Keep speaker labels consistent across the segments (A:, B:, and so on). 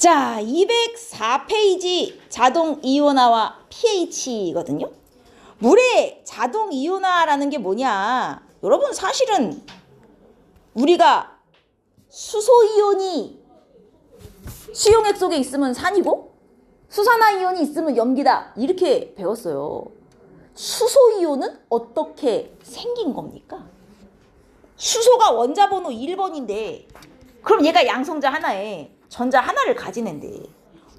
A: 자, 204페이지 자동 이온화와 pH거든요. 물의 자동 이온화라는 게 뭐냐? 여러분, 사실은 우리가 수소이온이 수용액 속에 있으면 산이고 수산화이온이 있으면 염기다, 이렇게 배웠어요. 수소이온은 어떻게 생긴 겁니까? 수소가 원자번호 1번인데 그럼 얘가 양성자 하나에 전자 하나를 가진 앤데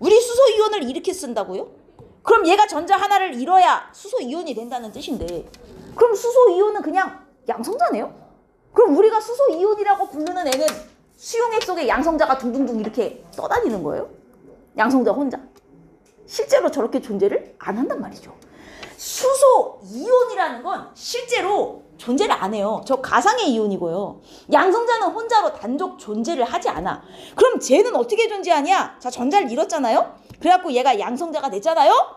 A: 우리 수소이온을 이렇게 쓴다고요? 그럼 얘가 전자 하나를 잃어야 수소이온이 된다는 뜻인데 그럼 수소이온은 그냥 양성자네요? 그럼 우리가 수소이온이라고 부르는 애는 수용액 속에 양성자가 둥둥둥 이렇게 떠다니는 거예요? 양성자 혼자? 실제로 저렇게 존재를 안 한단 말이죠. 수소이온이라는 건 실제로 존재를 안 해요. 저 가상의 이온이고요. 양성자는 혼자로 단독 존재를 하지 않아. 그럼 쟤는 어떻게 존재하냐? 자, 전자를 잃었잖아요? 그래갖고 얘가 양성자가 됐잖아요?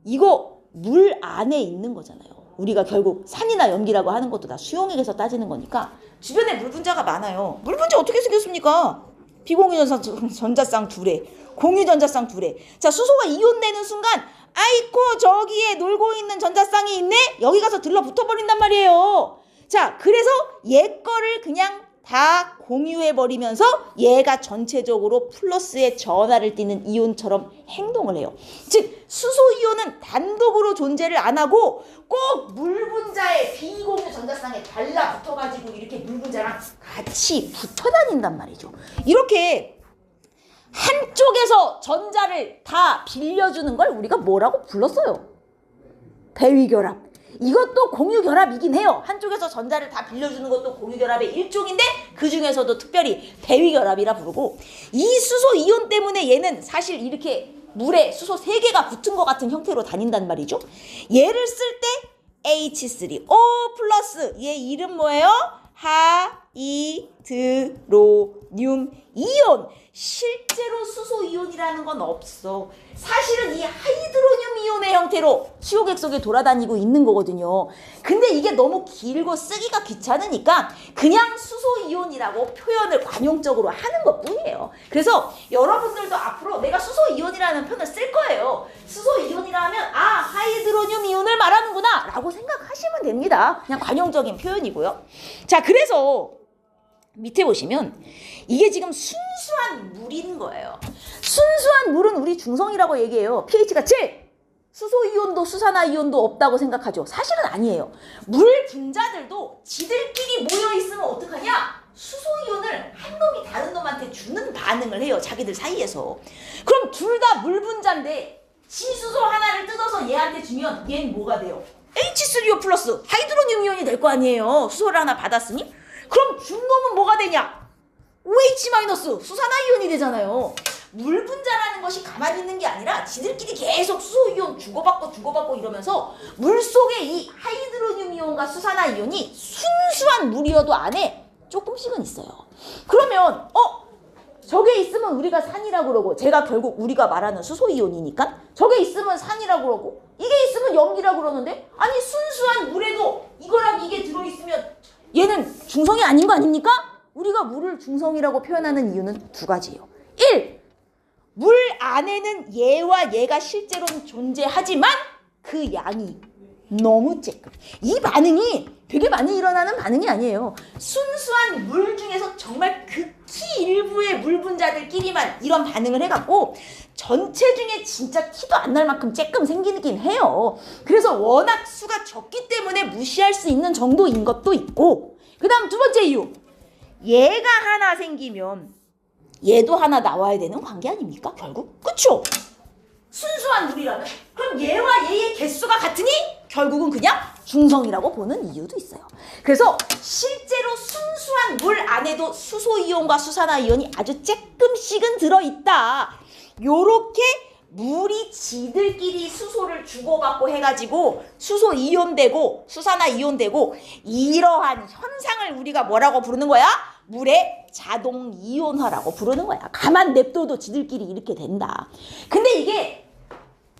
A: 이거 물 안에 있는 거잖아요. 우리가 결국 산이나 염기라고 하는 것도 다 수용액에서 따지는 거니까 주변에 물 분자가 많아요. 물 분자 어떻게 생겼습니까? 비공유 전자쌍 둘에, 공유 전자쌍 둘에. 자, 수소가 이온되는 순간 아이코 저기에 놀고 있는 전자쌍이 있네? 여기 가서 들러붙어버린단 말이에요. 자, 그래서 얘 거를 그냥 다 공유해버리면서 얘가 전체적으로 플러스의 전하를 띠는 이온처럼 행동을 해요. 즉 수소이온은 단독으로 존재를 안 하고 꼭 물분자의 비공유 전자쌍에 달라붙어가지고 이렇게 물분자랑 같이 붙어다닌단 말이죠. 이렇게 한쪽에서 전자를 다 빌려주는 걸 우리가 뭐라고 불렀어요? 대위결합. 이것도 공유결합이긴 해요. 한쪽에서 전자를 다 빌려주는 것도 공유결합의 일종인데 그 중에서도 특별히 대위결합이라 부르고, 이 수소 이온 때문에 얘는 사실 이렇게 물에 수소 3개가 붙은 것 같은 형태로 다닌단 말이죠. 얘를 쓸 때 H3O 플러스, 얘 이름 뭐예요? 하이드로늄 이온. 실제로 수소이온이라는 건 없어. 사실은 이 하이드로늄 이온의 형태로 수용액 속에 돌아다니고 있는 거거든요. 근데 이게 너무 길고 쓰기가 귀찮으니까 그냥 수소이온이라고 표현을 관용적으로 하는 것뿐이에요. 그래서 여러분들도 앞으로 내가 수소이온이라는 표현을 쓸 거예요. 수소이온이라 하면 하이드로늄 이온을 말하는구나 라고 생각하시면 됩니다. 그냥 관용적인 표현이고요. 자, 그래서 밑에 보시면 이게 지금 순수한 물인 거예요. 순수한 물은 우리 중성이라고 얘기해요. pH가 7. 수소이온도 수산화이온도 없다고 생각하죠. 사실은 아니에요. 물 분자들도 지들끼리 모여있으면 어떡하냐? 수소이온을 한 놈이 다른 놈한테 주는 반응을 해요. 자기들 사이에서. 그럼 둘 다 물 분자인데 지수소 하나를 뜯어서 얘한테 주면 얘는 뭐가 돼요? H3O 플러스 하이드로늄 이온이 될 거 아니에요. 수소를 하나 받았으니? 그럼 준 놈은 뭐가 되냐? OH 마이너스 수산화이온이 되잖아요. 물 분자라는 것이 가만히 있는 게 아니라 지들끼리 계속 수소이온 주고받고 이러면서 물 속에 이 하이드로늄 이온과 수산화이온이 순수한 물이어도 안에 조금씩은 있어요. 그러면 저게 있으면 우리가 산이라고 그러고, 제가 결국 우리가 말하는 수소이온이니까 저게 있으면 산이라고 그러고 이게 있으면 염기라고 그러는데, 아니 순수한 물에도 이거랑 이게 들어있으면 얘는 중성이 아닌 거 아닙니까? 우리가 물을 중성이라고 표현하는 이유는 두 가지예요. 1. 물 안에는 얘와 얘가 실제로는 존재하지만 그 양이 너무 쬐끔. 이 반응이 되게 많이 일어나는 반응이 아니에요. 순수한 물 중에서 정말 극히 일부의 물 분자들끼리만 이런 반응을 해갖고 전체 중에 진짜 티도 안 날 만큼 쬐끔 생기긴 해요. 그래서 워낙 수가 적기 때문에 무시할 수 있는 정도인 것도 있고, 그 다음 두 번째 이유. 얘가 하나 생기면 얘도 하나 나와야 되는 관계 아닙니까? 결국. 그쵸? 순수한 물이라면 그럼 얘와 얘의 개수가 같으니 결국은 그냥 중성이라고 보는 이유도 있어요. 그래서 실제로 순수한 물 안에도 수소이온과 수산화이온이 아주 쬐끔씩은 들어있다. 요렇게 물이 지들끼리 수소를 주고받고 해가지고 수소 이온되고 수산화 이온되고 이러한 현상을 우리가 뭐라고 부르는 거야? 물의 자동 이온화라고 부르는 거야. 가만 냅둬도 지들끼리 이렇게 된다. 근데 이게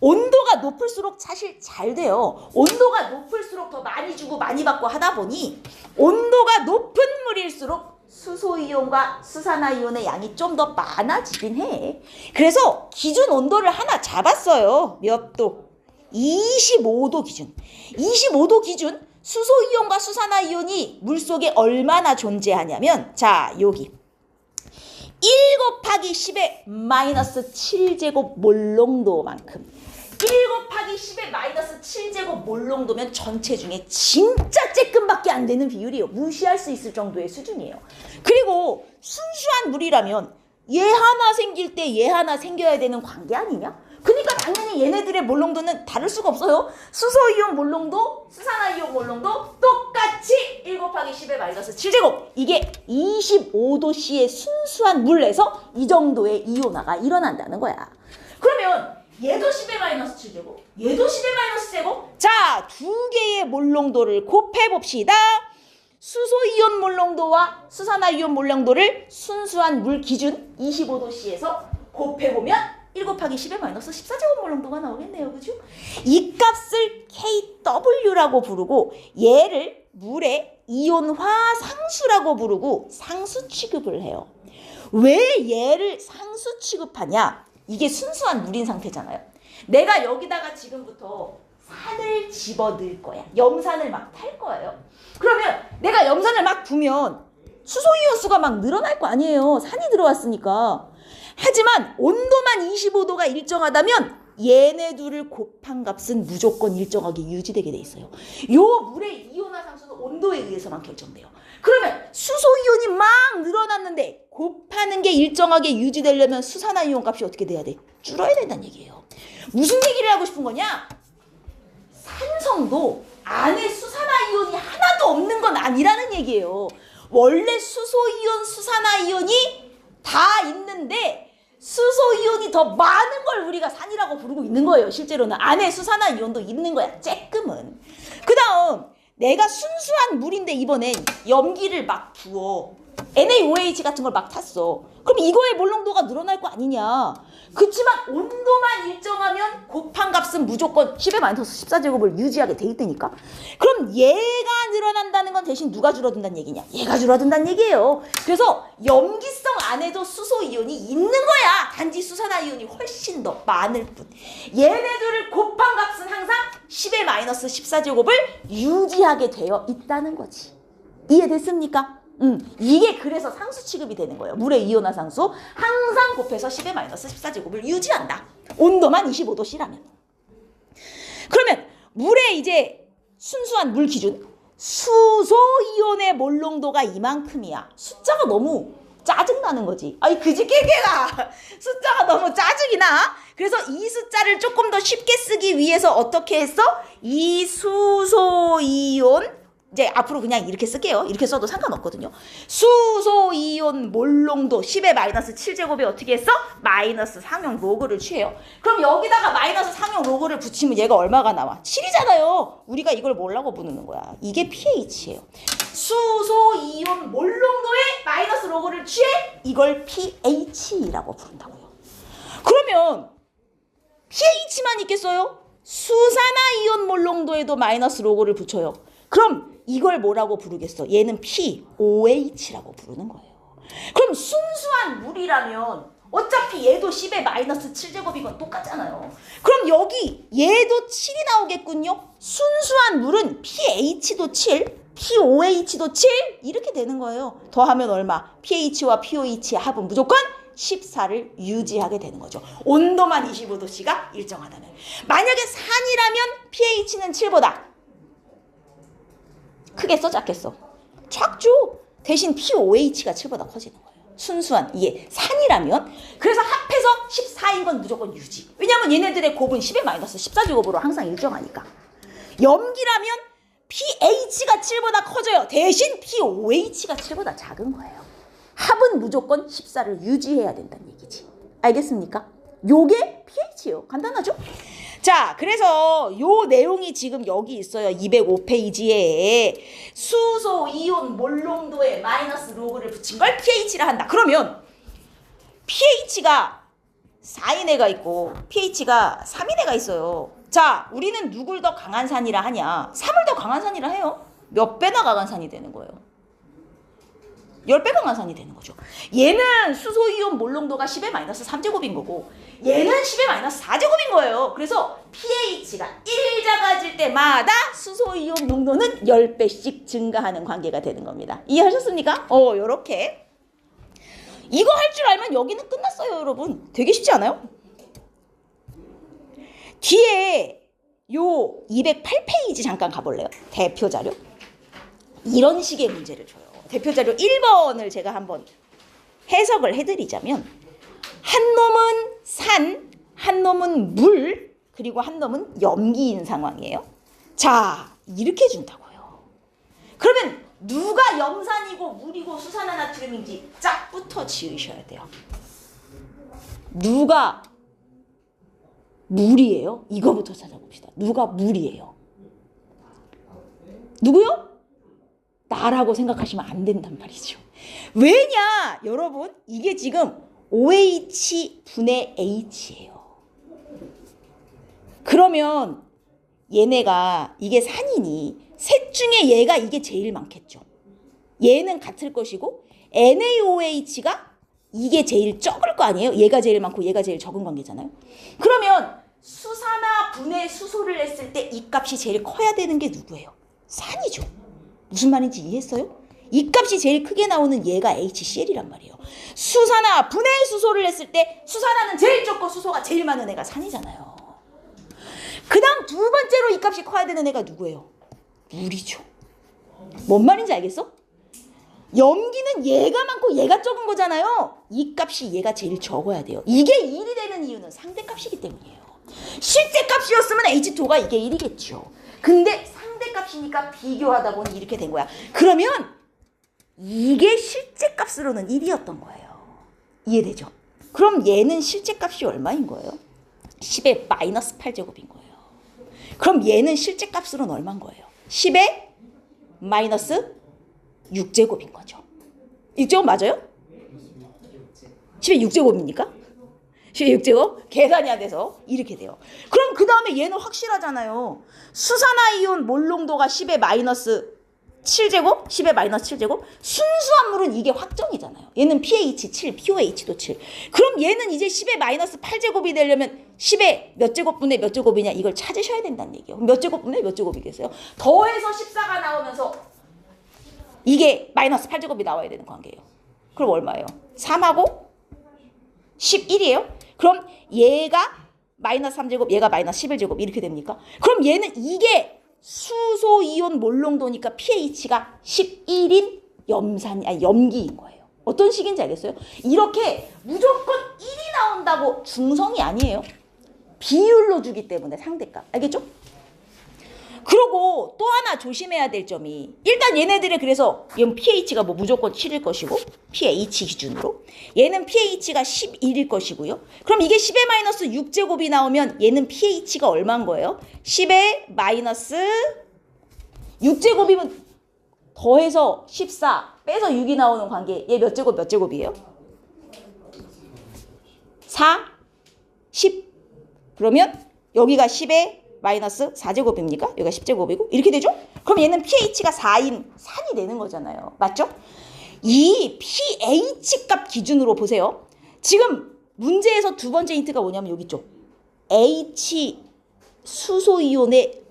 A: 온도가 높을수록 사실 잘 돼요. 온도가 높을수록 더 많이 주고 많이 받고 하다 보니 온도가 높은 물일수록 수소이온과 수산화이온의 양이 좀 더 많아지긴 해. 그래서 기준 온도를 하나 잡았어요. 몇 도? 25도 기준. 25도 기준 수소이온과 수산화이온이 물속에 얼마나 존재하냐면 자 여기 1 곱하기 10의 마이너스 7제곱 몰롱도만큼 1 곱하기 10의 마이너스 7제곱 몰롱도면 전체 중에 진짜 쬐끔밖에 안 되는 비율이에요. 무시할 수 있을 정도의 수준이에요. 그리고 순수한 물이라면 얘 하나 생길 때 얘 하나 생겨야 되는 관계 아니냐? 그러니까 당연히 얘네들의 몰롱도는 다를 수가 없어요. 수소이온 몰롱도, 수산화이온 몰롱도 똑같이 1 곱하기 10의 마이너스 7제곱. 이게 25도씨의 순수한 물에서 이 정도의 이온화가 일어난다는 거야. 그러면 얘도 10의 마이너스 7제곱, 얘도 10의 마이너스 제곱. 자, 두 개의 몰롱도를 곱해봅시다. 수소이온 몰롱도와 수산화이온 몰롱도를 순수한 물 기준 25도씨에서 곱해보면 1 곱하기 10의 마이너스 14제곱 몰롱도가 나오겠네요. 그죠? 이 값을 KW라고 부르고 얘를 물의 이온화 상수라고 부르고 상수 취급을 해요. 왜 얘를 상수 취급하냐? 이게 순수한 물인 상태잖아요. 내가 여기다가 지금부터 산을 집어 넣을 거야. 염산을 막 탈 거예요. 그러면 내가 염산을 막 부면 수소이온수가 막 늘어날 거 아니에요. 산이 들어왔으니까. 하지만 온도만 25도가 일정하다면 얘네 둘을 곱한 값은 무조건 일정하게 유지되게 돼 있어요. 요 물의 이온화 상수는 온도에 의해서만 결정돼요. 그러면 수소이온이 막 늘어났는데 곱하는 게 일정하게 유지되려면 수산화이온 값이 어떻게 돼야 돼? 줄어야 된다는 얘기예요. 무슨 얘기를 하고 싶은 거냐? 산성도 안에 수산화이온이 하나도 없는 건 아니라는 얘기예요. 원래 수소이온, 수산화이온이 다 있는데 수소이온이 더 많은 걸 우리가 산이라고 부르고 있는 거예요. 실제로는 안에 수산화이온도 있는 거야. 쬐끔은. 그 다음 내가 순수한 물인데 이번엔 염기를 막 부어. NaOH 같은 걸 막 탔어. 그럼 이거의 몰롱도가 늘어날 거 아니냐. 그치만 온도만 일정하면 곱한 값은 무조건 10의 마이너스 14제곱을 유지하게 돼 있다니까. 그럼 얘가 늘어난다는 건 대신 누가 줄어든다는 얘기냐. 얘가 줄어든다는 얘기예요. 그래서 염기성 안에도 수소이온이 있는 거야. 단지 수산화이온이 훨씬 더 많을 뿐. 얘네들을 곱한 값은 항상 10의 마이너스 14제곱을 유지하게 되어 있다는 거지. 이해됐습니까? 이게 그래서 상수 취급이 되는 거예요. 물의 이온화 상수 항상 곱해서 10의 마이너스 14제곱을 유지한다. 온도만 25도씨라면. 그러면 물의 이제 순수한 물 기준 수소이온의 몰롱도가 이만큼이야. 숫자가 너무 짜증나는 거지. 아이 그지개개가 숫자가 너무 짜증이 나. 그래서 이 숫자를 조금 더 쉽게 쓰기 위해서 어떻게 했어? 이 수소이온 이제 앞으로 그냥 이렇게 쓸게요. 이렇게 써도 상관없거든요. 수소이온 몰롱도 10의 마이너스 7제곱에 어떻게 했어? 마이너스 상용 로그를 취해요. 그럼 여기다가 마이너스 상용 로그를 붙이면 얘가 얼마가 나와? 7이잖아요. 우리가 이걸 뭐라고 부르는 거야? 이게 pH예요. 수소이온 몰롱도에 마이너스 로그를 취해 이걸 pH라고 부른다고요. 그러면 pH만 있겠어요? 수산화이온 몰롱도에도 마이너스 로그를 붙여요. 그럼 이걸 뭐라고 부르겠어? 얘는 POH라고 부르는 거예요. 그럼 순수한 물이라면 어차피 얘도 10의 마이너스 7제곱이건 똑같잖아요. 그럼 여기 얘도 7이 나오겠군요. 순수한 물은 pH도 7, POH도 7 이렇게 되는 거예요. 더하면 얼마? pH와 POH의 합은 무조건 14를 유지하게 되는 거죠. 온도만 25도씨가 일정하다면. 만약에 산이라면 pH는 7보다 크겠어? 작겠어? 작죠. 대신 POH가 7보다 커지는 거예요. 순수한 이게 산이라면. 그래서 합해서 14인 건 무조건 유지. 왜냐하면 얘네들의 곱은 10의 마이너스 14제곱으로 항상 일정하니까. 염기라면 pH가 7보다 커져요. 대신 POH가 7보다 작은 거예요. 합은 무조건 14를 유지해야 된다는 얘기지. 알겠습니까? 요게 pH예요. 간단하죠? 자, 그래서 요 내용이 지금 여기 있어요. 205페이지에 수소 이온 몰롱도에 마이너스 로그를 붙인 걸 pH라 한다. 그러면 pH가 4인 애가 있고 pH가 3인 애가 있어요. 자, 우리는 누굴 더 강한 산이라 하냐? 3을 더 강한 산이라 해요. 몇 배나 강한 산이 되는 거예요? 10배 강화산이 되는 거죠. 얘는 수소이온 몰농도가 10의 마이너스 3제곱인 거고 얘는 10의 마이너스 4제곱인 거예요. 그래서 pH가 1 작아질 때마다 수소이온 농도는 10배씩 증가하는 관계가 되는 겁니다. 이해하셨습니까? 요렇게. 이거 할 줄 알면 여기는 끝났어요, 여러분. 되게 쉽지 않아요? 뒤에 요 208페이지 잠깐 가볼래요? 대표 자료. 이런 식의 문제를 줘요. 대표 자료 1번을 제가 한번 해석을 해드리자면 한 놈은 산, 한 놈은 물, 그리고 한 놈은 염기인 상황이에요. 자, 이렇게 준다고요. 그러면 누가 염산이고 물이고 수산화나트륨인지 짝부터 지으셔야 돼요. 누가 물이에요? 이거부터 찾아봅시다. 누가 물이에요? 누구요? 나라고 생각하시면 안 된단 말이죠. 왜냐? 여러분, 이게 지금 OH 분의 H예요. 그러면 얘네가 이게 산이니 셋 중에 얘가 이게 제일 많겠죠. 얘는 같을 것이고 NaOH가 이게 제일 적을 거 아니에요? 얘가 제일 많고 얘가 제일 적은 관계잖아요. 그러면 수산화 분해 수소를 했을 때 이 값이 제일 커야 되는 게 누구예요? 산이죠. 무슨 말인지 이해했어요? 이 값이 제일 크게 나오는 얘가 HCl이란 말이에요. 수산화 분해 수소를 했을 때 수산화는 제일 적고 수소가 제일 많은 애가 산이잖아요. 그 다음 두 번째로 이 값이 커야 되는 애가 누구예요? 물이죠. 뭔 말인지 알겠어? 염기는 얘가 많고 얘가 적은 거잖아요. 이 값이 얘가 제일 적어야 돼요. 이게 1이 되는 이유는 상대값이기 때문이에요. 실제값이었으면 H2가 이게 1이겠죠. 근데 상대값이니까 비교하다 보니 이렇게 된 거야. 그러면 이게 실제값으로는 1이었던 거예요. 이해되죠? 그럼 얘는 실제값이 얼마인 거예요? 10의 마이너스 8제곱인 거예요. 그럼 얘는 실제값으로는 얼마인 거예요? 10의 마이너스 6제곱인 거죠. 6제곱 맞아요? 10의 6제곱입니까? 10의 6제곱? 계산이 안 돼서 이렇게 돼요. 그럼 그 다음에 얘는 확실하잖아요. 수산화이온 몰농도가 10의 마이너스 7제곱? 10의 마이너스 7제곱? 순수한 물은 이게 확정이잖아요. 얘는 pH 7, pOH도 7. 그럼 얘는 이제 10의 마이너스 8제곱이 되려면 10의 몇 제곱분의 몇 제곱이냐 이걸 찾으셔야 된다는 얘기예요. 몇 제곱분의 몇 제곱이겠어요? 더해서 14가 나오면서 이게 마이너스 8제곱이 나와야 되는 관계예요. 그럼 얼마예요? 3하고 11이에요? 그럼 얘가 마이너스 3제곱, 얘가 마이너스 11제곱 이렇게 됩니까? 그럼 얘는 이게 수소이온 몰농도니까 pH가 11인 염기인 거예요. 어떤 식인지 알겠어요? 이렇게 무조건 1이 나온다고 중성이 아니에요. 비율로 주기 때문에 상대값. 알겠죠? 그리고 또 하나 조심해야 될 점이 일단 얘네들의 그래서 얘는 pH가 뭐 무조건 7일 것이고 pH 기준으로 얘는 pH가 11일 것이고요. 그럼 이게 10의 마이너스 6제곱이 나오면 얘는 pH가 얼마인 거예요? 10의 마이너스 6제곱이면 더해서 14 빼서 6이 나오는 관계 얘 몇 제곱 몇 제곱이에요? 4, 10 그러면 여기가 10의 마이너스 4제곱입니까? 여기가 10제곱이고 이렇게 되죠? 그럼 얘는 pH가 4인 산이 되는 거잖아요. 맞죠? 이 pH 값 기준으로 보세요. 지금 문제에서 두 번째 힌트가 뭐냐면 여기 있죠. H 수소이온의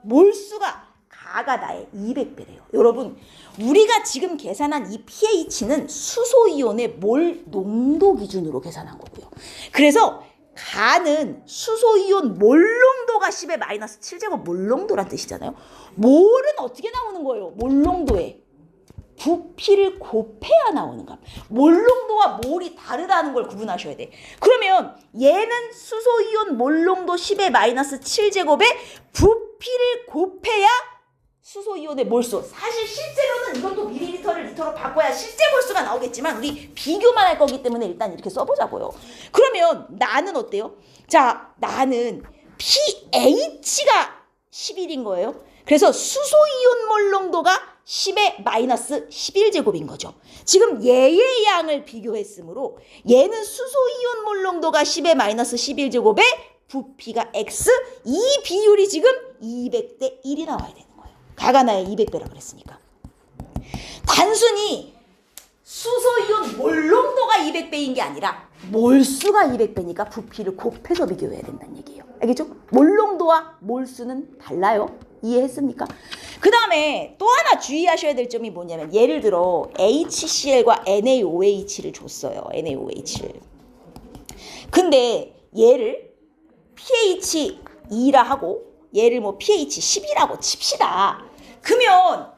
A: 몰수가 가가 나의 200배래요. 여러분 우리가 지금 계산한 이 pH는 수소이온의 몰 농도 기준으로 계산한 거고요. 그래서 가는 수소이온 몰농도가 10의 마이너스 7제곱 몰농도란 뜻이잖아요. 몰은 어떻게 나오는 거예요? 몰농도에 부피를 곱해야 나오는 값. 몰농도와 몰이 다르다는 걸 구분하셔야 돼. 그러면 얘는 수소이온 몰농도 10의 마이너스 7제곱에 부피를 곱해야 수소이온의 몰수. 사실 실제로는 이것도 밀리리터를 리터로 바꿔야 실제 몰수가 나오겠지만 우리 비교만 할 거기 때문에 일단 이렇게 써보자고요. 그러면 나는 어때요? 자, 나는 pH가 11인 거예요. 그래서 수소이온 몰농도가 10의 마이너스 11제곱인 거죠. 지금 얘의 양을 비교했으므로 얘는 수소이온 몰농도가 10의 마이너스 11제곱에 부피가 X, 이 비율이 지금 200대 1이 나와야 되는 거예요. 가가 나의 200배라 그랬으니까. 단순히 수소이온 몰농도가 200배인 게 아니라 몰수가 200배니까 부피를 곱해서 비교해야 된다는 얘기예요. 알겠죠? 몰농도와 몰수는 달라요. 이해했습니까? 그 다음에 또 하나 주의하셔야 될 점이 뭐냐면 예를 들어 HCl과 NaOH를 줬어요. NaOH를. 근데 얘를 pH 2라 하고 얘를 뭐 pH 10이라고 칩시다. 그러면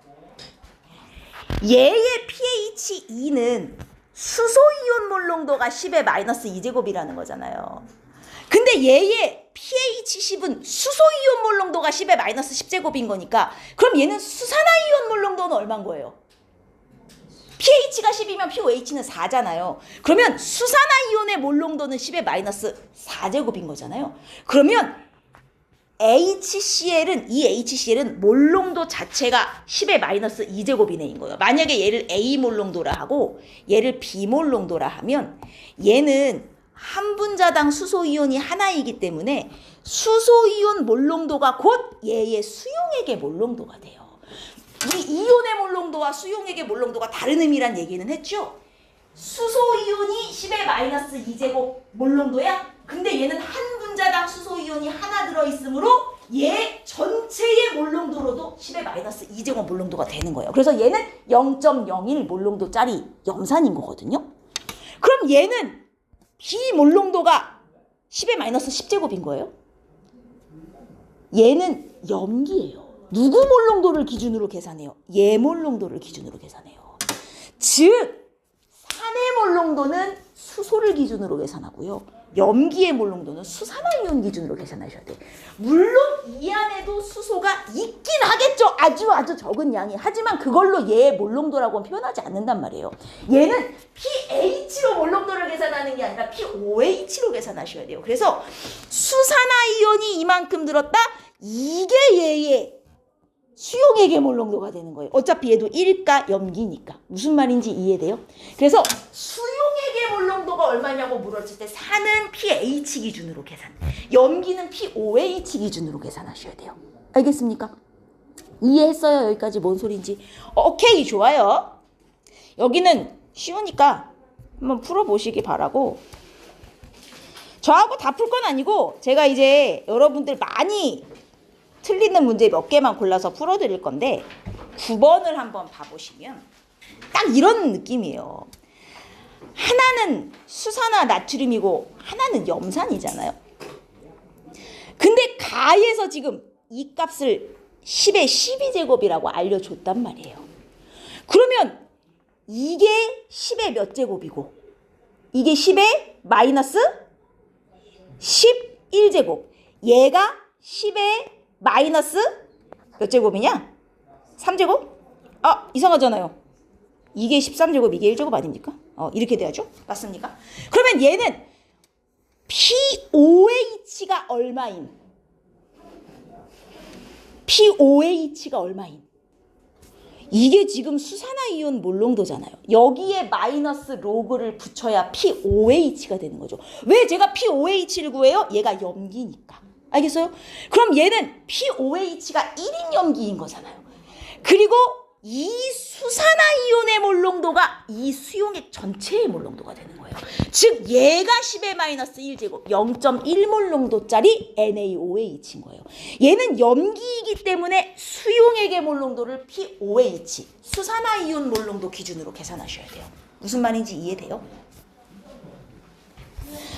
A: 얘의 pH 2는 수소이온 몰농도가 10의 마이너스 2제곱이라는 거잖아요. 근데 얘의 pH 10은 수소이온 몰농도가 10의 마이너스 10제곱인 거니까 그럼 얘는 수산화이온 몰농도는 얼마인 거예요? pH가 10이면 pOH는 4잖아요. 그러면 수산화이온의 몰농도는 10의 마이너스 4제곱인 거잖아요. 그러면 HCl은 이 HCl은 몰농도 자체가 10의 마이너스 2제곱이네인 거예요. 만약에 얘를 A 몰농도라 하고 얘를 B 몰농도라 하면 얘는 한 분자당 수소이온이 하나이기 때문에 수소이온 몰농도가 곧 얘의 수용액의 몰농도가 돼요. 우리 이온의 몰농도와 수용액의 몰농도가 다른 의미란 얘기는 했죠. 수소이온이 10의 마이너스 2제곱 몰농도야. 근데 얘는 한 분자당 수소이온이 하나 들어있으므로 얘 전체의 몰농도로도 10의 마이너스 2제곱 몰농도가 되는 거예요. 그래서 얘는 0.01 몰농도짜리 염산인 거거든요. 그럼 얘는 비몰농도가 10의 마이너스 10제곱인 거예요. 얘는 염기예요. 누구 몰농도를 기준으로 계산해요? 얘 몰농도를 기준으로 계산해요. 즉 산의 몰농도는 수소를 기준으로 계산하고요. 염기의 몰농도는 수산화이온 기준으로 계산하셔야 돼요. 물론 이 안에도 수소가 있긴 하겠죠. 아주 적은 양이. 하지만 그걸로 얘의 몰농도라고는 표현하지 않는단 말이에요. 얘는 pH로 몰농도를 계산하는 게 아니라 pOH로 계산하셔야 돼요. 그래서 수산화이온이 이만큼 들었다. 이게 얘의 수용액의 몰농도가 되는 거예요. 어차피 얘도 일가 염기니까. 무슨 말인지 이해돼요? 그래서 수용액의 몰농도가 얼마냐고 물었을 때 산은 pH 기준으로 계산, 염기는 pOH 기준으로 계산하셔야 돼요. 알겠습니까? 이해했어요? 여기까지 뭔 소린지. 오케이, 좋아요. 여기는 쉬우니까 한번 풀어보시기 바라고. 저하고 다 풀 건 아니고 제가 이제 여러분들 많이 틀리는 문제 몇 개만 골라서 풀어드릴 건데 9번을 한번 봐보시면 딱 이런 느낌이에요. 하나는 수산화 나트륨이고 하나는 염산이잖아요. 근데 가에서 지금 이 값을 10의 12제곱이라고 알려줬단 말이에요. 그러면 이게 10의 몇 제곱이고 이게 10의 마이너스 11제곱, 얘가 10의 마이너스 몇 제곱이냐? 3제곱? 아, 이상하잖아요. 이게 13제곱, 이게 1제곱 아닙니까? 이렇게 돼야죠? 맞습니까? 그러면 얘는 pOH가 얼마인? pOH가 얼마인? 이게 지금 수산화이온 몰농도잖아요. 여기에 마이너스 로그를 붙여야 pOH가 되는 거죠. 왜 제가 pOH를 구해요? 얘가 염기니까. 알겠어요? 그럼 얘는 pOH가 1인 염기인 거잖아요. 그리고 이 수산화이온의 몰농도가 이 수용액 전체의 몰농도가 되는 거예요. 즉 얘가 10의 마이너스 1제곱 0.1몰농도짜리 NaOH인 거예요. 얘는 염기이기 때문에 수용액의 몰농도를 pOH 수산화이온 몰농도 기준으로 계산하셔야 돼요. 무슨 말인지 이해돼요?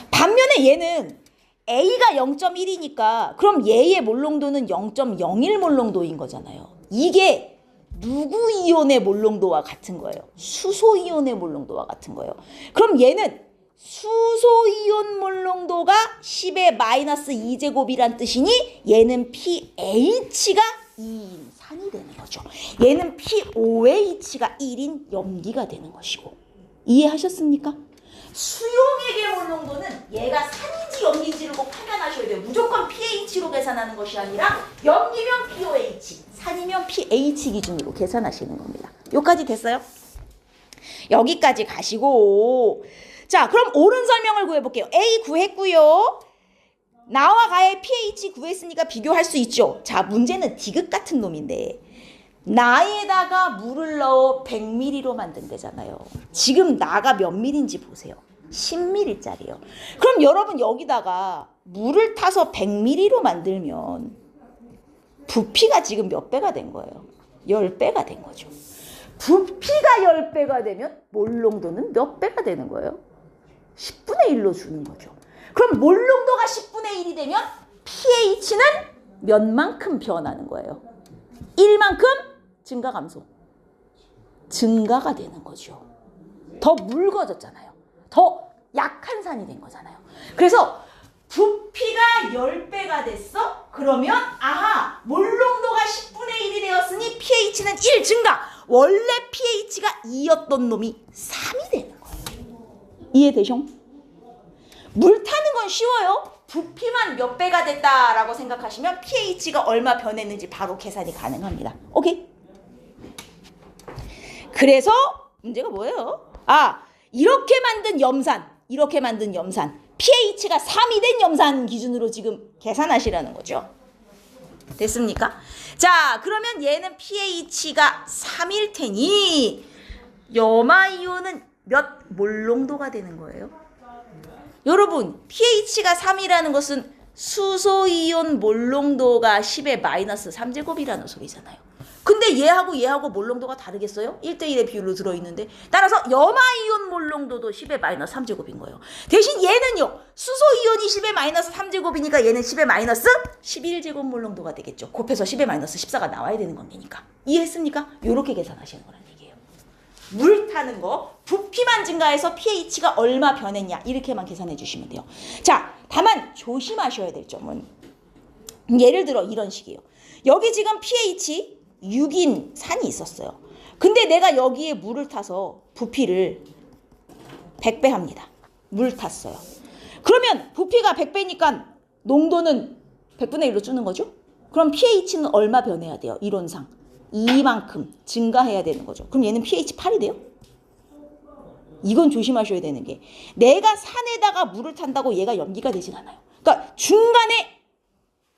A: 반면에 얘는 A가 0.1이니까 그럼 얘의 몰농도는 0.01 몰농도인 거잖아요. 이게 누구 이온의 몰농도와 같은 거예요? 수소이온의 몰농도와 같은 거예요. 그럼 얘는 수소이온 몰농도가 10의 마이너스 2제곱이란 뜻이니 얘는 pH가 2인 산이 되는 거죠. 얘는 pOH가 1인 염기가 되는 것이고. 이해하셨습니까? 수용액의 몰농도는 얘가 산인지 염기인지를 꼭 판단하셔야 돼요. 무조건 pH로 계산하는 것이 아니라 염기면 pOH, 산이면 pH 기준으로 계산하시는 겁니다. 여기까지 됐어요? 여기까지 가시고 자, 그럼 옳은 설명을 구해볼게요. A 구했고요. 나와 가의 pH 구했으니까 비교할 수 있죠. 자, 문제는 디귿 같은 놈인데 나에다가 물을 넣어 100ml로 만든대잖아요. 지금 나가 몇 ml인지 보세요. 10ml짜리요. 그럼 여러분 여기다가 물을 타서 100ml로 만들면 부피가 지금 몇 배가 된 거예요? 10배가 된 거죠. 부피가 10배가 되면 몰농도는 몇 배가 되는 거예요? 10분의 1로 주는 거죠. 그럼 몰농도가 10분의 1이 되면 pH는 몇만큼 변하는 거예요? 1만큼 증가 감소. 증가가 되는 거죠. 더 묽어졌잖아요. 더 약한 산이 된 거잖아요. 그래서 부피가 10배가 됐어? 그러면 아하, 몰농도가 10분의 1이 되었으니 pH는 1 증가. 원래 pH가 2였던 놈이 3이 되는 거예요. 이해되셔? 물 타는 건 쉬워요. 부피만 몇 배가 됐다라고 생각하시면 pH가 얼마 변했는지 바로 계산이 가능합니다. 오케이? 그래서 문제가 뭐예요? 이렇게 만든 염산 pH가 3이 된 염산 기준으로 지금 계산하시라는 거죠. 됐습니까? 자, 그러면 얘는 pH가 3일 테니 염화이온은 몇 몰농도가 되는 거예요? 여러분, pH가 3이라는 것은 수소이온 몰농도가 10의 마이너스 3제곱이라는 소리잖아요. 근데 얘하고 몰농도가 다르겠어요? 1대1의 비율로 들어있는데. 따라서 염화이온 몰농도도 10의 마이너스 3제곱인 거예요. 대신 얘는요, 수소이온이 10의 마이너스 3제곱이니까 얘는 10의 마이너스 11제곱 몰농도가 되겠죠. 곱해서 10의 마이너스 14가 나와야 되는 관계니까. 이해했습니까? 요렇게 계산하시는 거란 얘기예요. 물 타는 거, 부피만 증가해서 pH가 얼마 변했냐, 이렇게만 계산해 주시면 돼요. 자, 다만 조심하셔야 될 점은, 예를 들어 이런 식이에요. 여기 지금 pH 6인 산이 있었어요. 근데 내가 여기에 물을 타서 부피를 100배 합니다. 물 탔어요. 그러면 부피가 100배니까 농도는 100분의 1로 주는 거죠? 그럼 pH는 얼마 변해야 돼요? 이론상. 이만큼 증가해야 되는 거죠. 그럼 얘는 pH 8이 돼요? 이건 조심하셔야 되는 게, 내가 산에다가 물을 탄다고 얘가 염기가 되진 않아요. 그러니까 중간에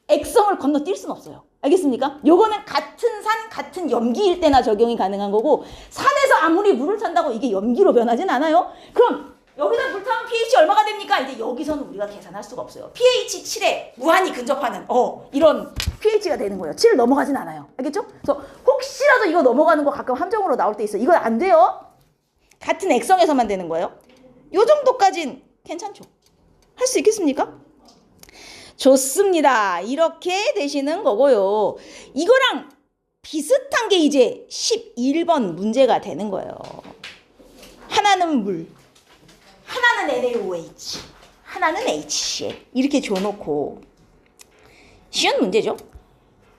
A: 액성을 건너뛸 수는 없어요. 알겠습니까? 요거는 같은 산, 같은 염기일 때나 적용이 가능한 거고, 산에서 아무리 물을 탄다고 이게 염기로 변하진 않아요. 그럼 여기다 물 타면 pH 얼마가 됩니까? 이제 여기서는 우리가 계산할 수가 없어요. pH 7에 무한히 근접하는 이런 pH가 되는 거예요. 7을 넘어가진 않아요. 알겠죠? 그래서 혹시라도 이거 넘어가는 거 가끔 함정으로 나올 때 있어요. 이건 안 돼요. 같은 액성에서만 되는 거예요. 요 정도까진 괜찮죠? 할 수 있겠습니까? 좋습니다. 이렇게 되시는 거고요. 이거랑 비슷한 게 이제 11번 문제가 되는 거예요. 하나는 물, 하나는 NaOH, 하나는 HCl 이렇게 줘놓고, 쉬운 문제죠.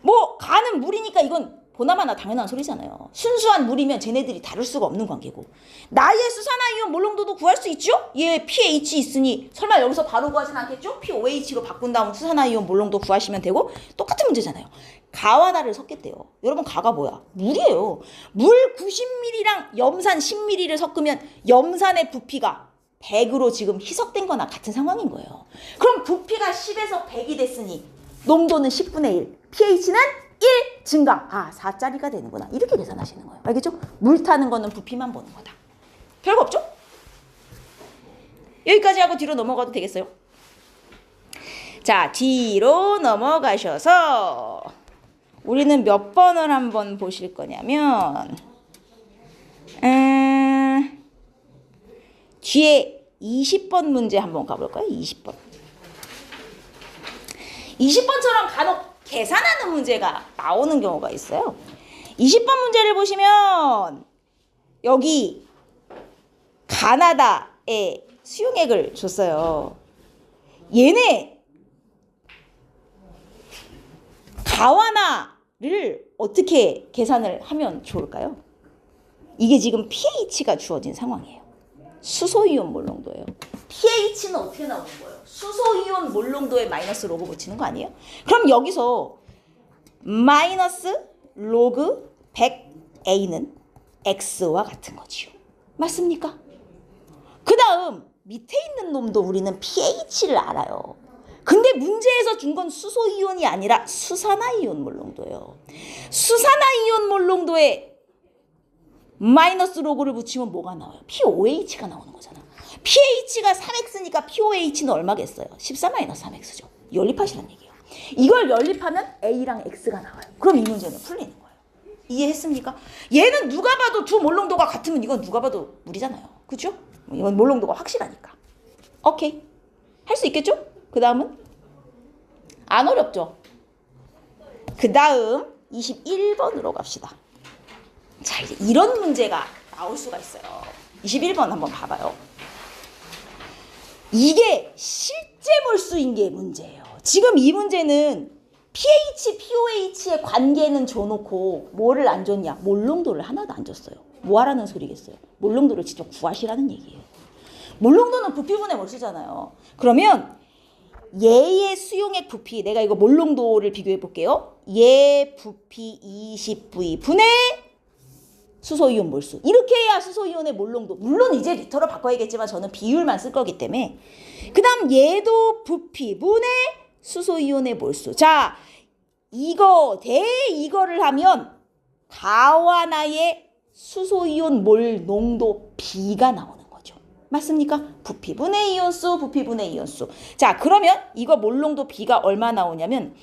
A: 뭐 간은 물이니까 이건 보나마나 당연한 소리잖아요. 순수한 물이면 쟤네들이 다를 수가 없는 관계고, 나의 수산화이온 몰농도도 구할 수 있죠? 얘 pH 있으니 설마 여기서 바로 구하진 않겠죠? pOH로 바꾼 다음 수산화이온 몰농도 구하시면 되고, 똑같은 문제잖아요. 가와 나를 섞겠대요. 여러분, 가가 뭐야? 물이에요. 물 90ml랑 염산 10ml를 섞으면 염산의 부피가 100으로 지금 희석된 거나 같은 상황인 거예요. 그럼 부피가 10에서 100이 됐으니 농도는 10분의 1, pH는 1 증가. 4짜리가 되는구나. 이렇게 계산하시는 거예요. 알겠죠? 물 타는 거는 부피만 보는 거다. 별거 없죠? 여기까지 하고 뒤로 넘어가도 되겠어요? 자, 뒤로 넘어가셔서 우리는 몇 번을 한번 보실 거냐면, 뒤에 20번 문제 한번 가볼까요? 20번. 20번처럼 간혹 계산하는 문제가 나오는 경우가 있어요. 20번 문제를 보시면 여기 가나다에 수용액을 줬어요. 얘네 가와나를 어떻게 계산을 하면 좋을까요? 이게 지금 pH가 주어진 상황이에요. 수소이온 몰농도예요. pH는 어떻게 나오는 거예요? 수소이온 몰농도에 마이너스 로그 붙이는 거 아니에요? 그럼 여기서 마이너스 로그 100A는 X와 같은 거지요. 맞습니까? 그 다음 밑에 있는 놈도 우리는 pH를 알아요. 근데 문제에서 준 건 수소이온이 아니라 수산화이온 몰롱도예요. 수산화이온 몰롱도에 마이너스 로그를 붙이면 뭐가 나와요? POH가 나오는 거잖아. pH가 3x니까 POH는 얼마겠어요? 14-3x죠. 연립하시라는 얘기예요. 이걸 연립하면 A랑 X가 나와요. 그럼 이 문제는 풀리는 거예요. 이해했습니까? 얘는 누가 봐도 두 몰롱도가 같으면 이건 누가 봐도 무리잖아요. 그죠? 이건 몰롱도가 확실하니까. 오케이. 할 수 있겠죠? 그 다음은? 안 어렵죠? 그 다음 21번으로 갑시다. 자, 이제 이런 문제가 나올 수가 있어요. 21번 한번 봐봐요. 이게 실제 몰수인 게 문제예요. 지금 이 문제는 pH, POH의 관계는 줘놓고 뭐를 안 줬냐? 몰롱도를 하나도 안 줬어요. 뭐 하라는 소리겠어요? 몰롱도를 직접 구하시라는 얘기예요. 몰롱도는 부피분의 몰수잖아요. 그러면 얘의 수용액 부피, 내가 이거 몰롱도를 비교해 볼게요. 얘 부피 20V 분의 수소이온 몰수. 이렇게 해야 수소이온의 몰롱도. 물론 이제 리터로 바꿔야겠지만 저는 비율만 쓸 거기 때문에. 그 다음 얘도 부피 분의 수소이온의 몰수. 자, 이거 이거를 하면 가와 나의 수소이온 몰 농도 B가 나오는 거죠. 맞습니까? 부피 분의 이온수, 부피 분의 이온수. 자, 그러면 이거 몰농도 B가 얼마 나오냐면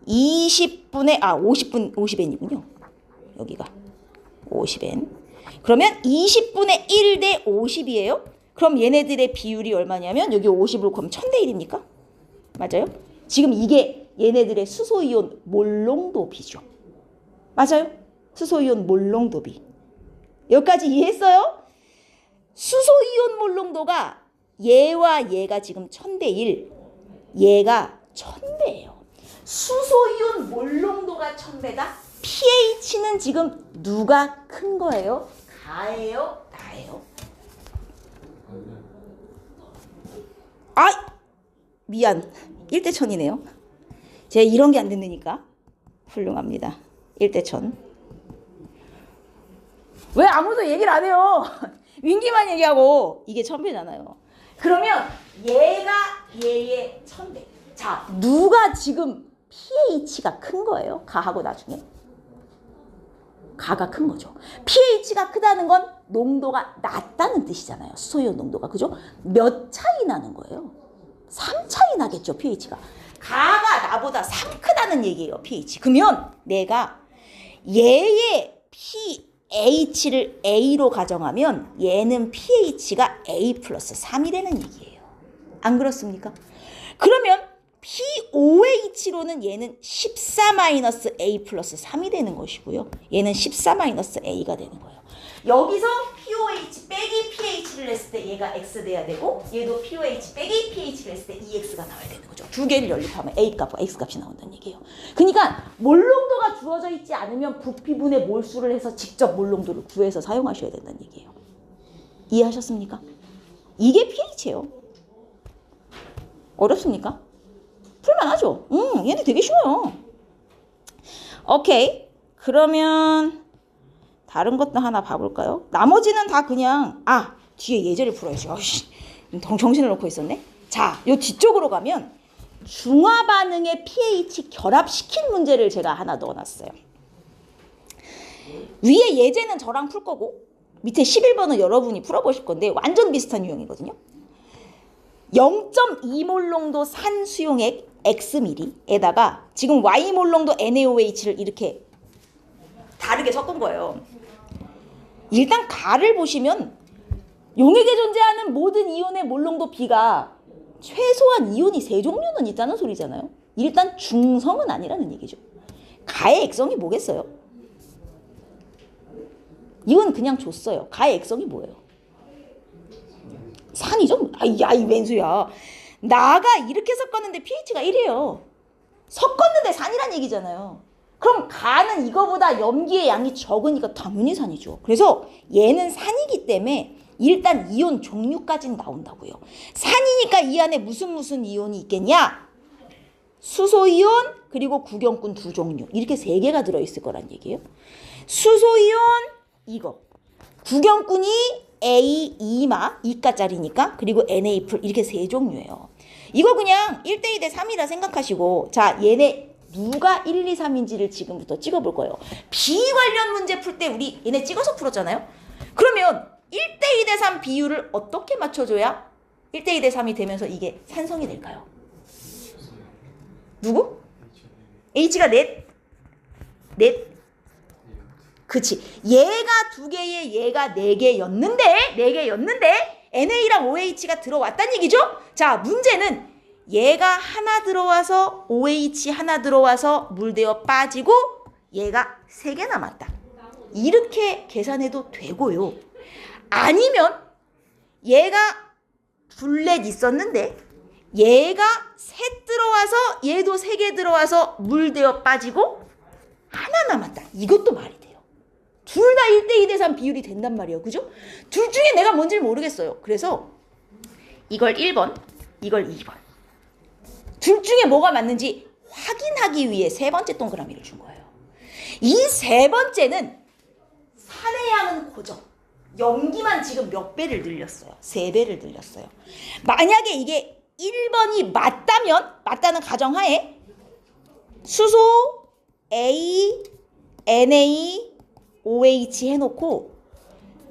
A: 50N이군요. 여기가 50N. 그러면 20분의 1 대 50이에요. 그럼 얘네들의 비율이 얼마냐면 여기 50으로 곱하면 1000대 1입니까? 맞아요? 지금 이게 얘네들의 수소이온 몰농도 B죠. 맞아요? 수소이온 몰농도 B. 여기까지 이해했어요? 수소이온 몰농도가 얘와 얘가 지금 1000대 1, 얘가 1000배예요. 수소이온 몰농도가 1000배다? pH는 지금 누가 큰 거예요? 가예요? 나예요? 아! 미안. 1대 1000이네요. 제가 이런 게 안 듣으니까 훌륭합니다. 1대 1000. 왜 아무도 얘기를 안 해요? 윈기만 얘기하고 이게 1000배잖아요. 그러면 얘가 얘의 1000배. 자, 누가 지금 pH가 큰 거예요? 가하고 나중에. 가가 큰 거죠. pH가 크다는 건 농도가 낮다는 뜻이잖아요. 수소이온 농도가. 그죠? 몇 차이 나는 거예요? 3 차이 나겠죠, pH가. 가가 나보다 3 크다는 얘기예요, pH. 그러면 내가 얘의 pH를 A로 가정하면 얘는 pH가 A 플러스 3이라는 얘기예요. 안 그렇습니까? 그러면 POH로는 얘는 14-A 플러스 3이 되는 것이고요. 얘는 14-A가 되는 거예요. 여기서 POH 빼기 pH를 냈을 때 얘가 X 돼야 되고 얘도 POH 빼기 pH를 냈을 때 EX가 나와야 되는 거죠. 두 개를 연립하면 A 값과 X 값이 나온다는 얘기예요. 그러니까 몰농도가 주어져 있지 않으면 부피분의 몰수를 해서 직접 몰농도를 구해서 사용하셔야 된다는 얘기예요. 이해하셨습니까? 이게 pH예요. 어렵습니까? 풀만하죠? 얘네 되게 쉬워요. 오케이. 그러면 다른 것도 하나 봐볼까요? 나머지는 다 그냥 뒤에 예제를 풀어야죠. 정신을 놓고 있었네. 자, 요 뒤쪽으로 가면 중화 반응의 pH 결합시킨 문제를 제가 하나 넣어놨어요. 위에 예제는 저랑 풀 거고 밑에 11번은 여러분이 풀어보실 건데 완전 비슷한 유형이거든요. 0.2몰 농도 산 수용액 Xml에다가 지금 Y몰 농도 NaOH를 이렇게 다르게 섞은 거예요. 일단 가를 보시면 용액에 존재하는 모든 이온의 몰농도 B가 최소한 이온이 3종류는 있다는 소리잖아요. 일단 중성은 아니라는 얘기죠. 가의 액성이 뭐겠어요? 이건 그냥 줬어요. 가의 액성이 뭐예요? 산이죠? 야, 이 왼수야. 나가 이렇게 섞었는데 pH가 1이에요. 섞었는데 산이란 얘기잖아요. 그럼 가는 이거보다 염기의 양이 적으니까 당연히 산이죠. 그래서 얘는 산이기 때문에 일단 이온 종류까지는 나온다고요. 산이니까 이 안에 무슨 이온이 있겠냐? 수소이온 그리고 구경꾼 2종류. 이렇게 3개가 들어있을 거란 얘기예요. 수소이온 이거. 구경꾼이 A 2마 2가짜리니까 그리고 Na 풀 이렇게 세 종류예요. 이거 그냥 1대2 대 3이라 생각하시고 자 얘네 누가 1, 2, 3인지를 지금부터 찍어볼 거예요. 비관련 문제 풀 때 우리 얘네 찍어서 풀었잖아요. 그러면 1대2 대 3 비율을 어떻게 맞춰줘야 1대2 대 3이 되면서 이게 산성이 될까요? 누구? H가 넷? 그치. 얘가 2개에 얘가 4개였는데 NA랑 OH가 들어왔다는 얘기죠? 자, 문제는 얘가 하나 들어와서 OH 하나 들어와서 물되어 빠지고 얘가 3개 남았다. 이렇게 계산해도 되고요. 아니면 얘가 둘넷 있었는데 얘가 셋 들어와서 얘도 3개 들어와서 물되어 빠지고 하나 남았다. 이것도 말이 돼요. 둘 다 1대2 대 3 비율이 된단 말이에요. 그죠? 둘 중에 내가 뭔지를 모르겠어요. 그래서 이걸 1번, 이걸 2번. 둘 중에 뭐가 맞는지 확인하기 위해 세 번째 동그라미를 준 거예요. 이 세 번째는 산의 양은 고정. 염기만 지금 몇 배를 늘렸어요? 3배를 늘렸어요. 만약에 이게 1번이 맞다는 가정하에 수소 A, Na, OH 해놓고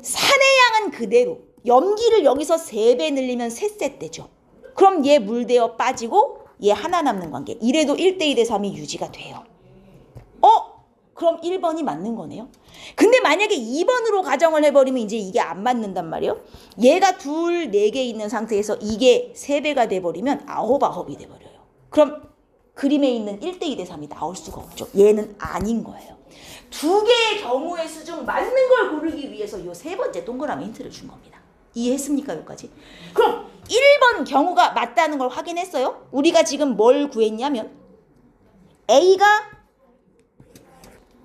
A: 산의 양은 그대로 염기를 여기서 3배 늘리면 3셋 되죠. 그럼 얘 물되어 빠지고 얘 하나 남는 관계. 이래도 1대2 대 3이 유지가 돼요. 그럼 1번이 맞는 거네요. 근데 만약에 2번으로 가정을 해버리면 이제 이게 안 맞는단 말이에요. 얘가 4개 있는 상태에서 이게 3배가 돼버리면 9이 돼버려요. 그럼 그림에 있는 1대2 대 3이 나올 수가 없죠. 얘는 아닌 거예요. 2개의 경우의 수 중 맞는 걸 고르기 위해서 이 세 번째 동그라미 힌트를 준 겁니다. 이해했습니까? 여기까지? 그럼 1번 경우가 맞다는 걸 확인했어요. 우리가 지금 뭘 구했냐면 A가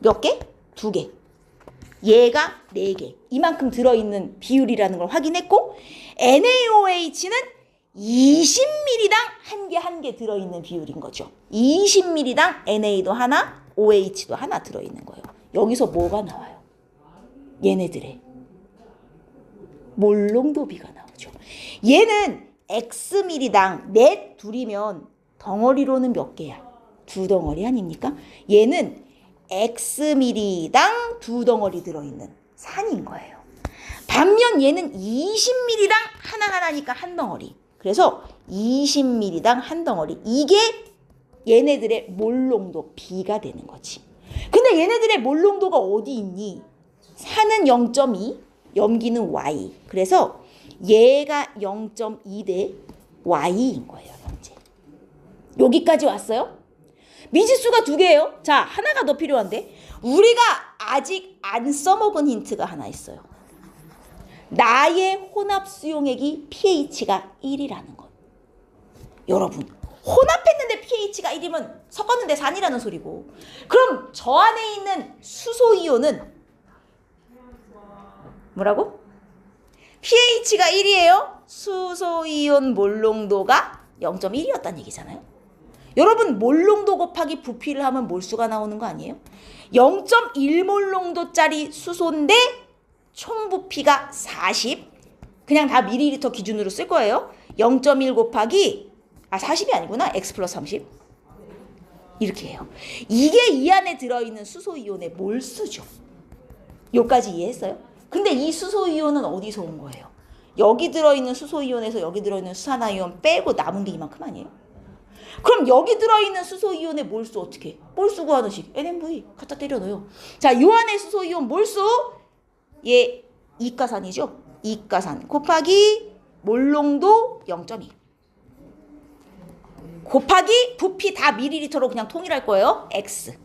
A: 몇 개? 2개. 얘가 4개. 이만큼 들어있는 비율이라는 걸 확인했고 NaOH는 20ml당 한 개 들어있는 비율인 거죠. 20ml당 NA도 하나, OH도 하나 들어있는 거예요. 여기서 뭐가 나와요? 얘네들의 몰농도비가 나오죠. 얘는 Xml당 넷 둘이면 덩어리로는 몇 개야? 2덩어리 아닙니까? 얘는 Xml당 2덩어리 들어있는 산인 거예요. 반면 얘는 20ml당 하나니까 한 덩어리. 그래서 20ml당 한 덩어리. 이게 얘네들의 몰농도 B가 되는 거지. 근데 얘네들의 몰농도가 어디 있니? 산은 0.2, 염기는 Y. 그래서 얘가 0.2 대 Y인 거예요, 현재. 여기까지 왔어요? 미지수가 2개예요. 자, 하나가 더 필요한데 우리가 아직 안 써먹은 힌트가 하나 있어요. 나의 혼합 수용액이 pH가 1이라는 것. 여러분, 혼합했는데 pH가 1이면 섞었는데 산이라는 소리고, 그럼 저 안에 있는 수소이온은 뭐라고? pH가 1이에요. 수소이온 몰농도가 0.1이었다는 얘기잖아요. 여러분, 몰농도 곱하기 부피를 하면 몰수가 나오는 거 아니에요? 0.1몰농도짜리 수소인데 총 부피가 40. 그냥 다 밀리리터 기준으로 쓸 거예요. 0.1 곱하기 40이 아니구나. X 플러스 30. 이렇게 해요. 이게 이 안에 들어있는 수소이온의 몰수죠. 여기까지 이해했어요? 근데 이 수소이온은 어디서 온 거예요? 여기 들어있는 수소이온에서 여기 들어있는 수산화이온 빼고 남은 게 이만큼 아니에요? 그럼 여기 들어있는 수소이온의 몰수 어떻게 해? 몰수 구하는 식. NMV 갖다 때려 넣어요. 자, 요 안에 수소이온 몰수 얘 이가산이죠. 이가산 곱하기 몰농도 0.2 곱하기 부피 다 밀리리터로 그냥 통일할 거예요. X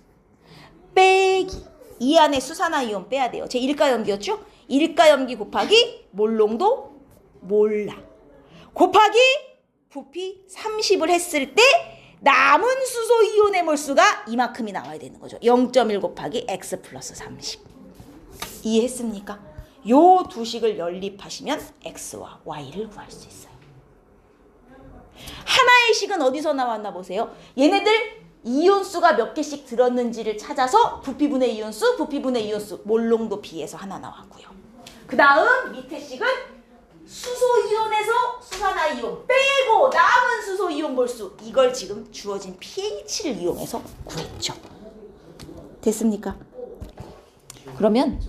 A: 빼기 이 안에 수산화이온 빼야 돼요. 제 일가염기였죠. 일가염기 곱하기 몰농도 몰라 곱하기 부피 30을 했을 때 남은 수소이온의 몰수가 이만큼이 나와야 되는 거죠. 0.1 곱하기 X 플러스 30. 이해했습니까? 요 두 식을 연립하시면 X와 Y를 구할 수 있어요. 하나의 식은 어디서 나왔나 보세요. 얘네들 이온수가 몇 개씩 들었는지를 찾아서 부피분의 이온수, 부피분의 이온수, 몰농도 B에서 하나 나왔고요. 그 다음 밑에 식은 수소이온에서 수산화이온 빼고 남은 수소이온 몰수. 이걸 지금 주어진 pH를 이용해서 구했죠. 됐습니까? 그러면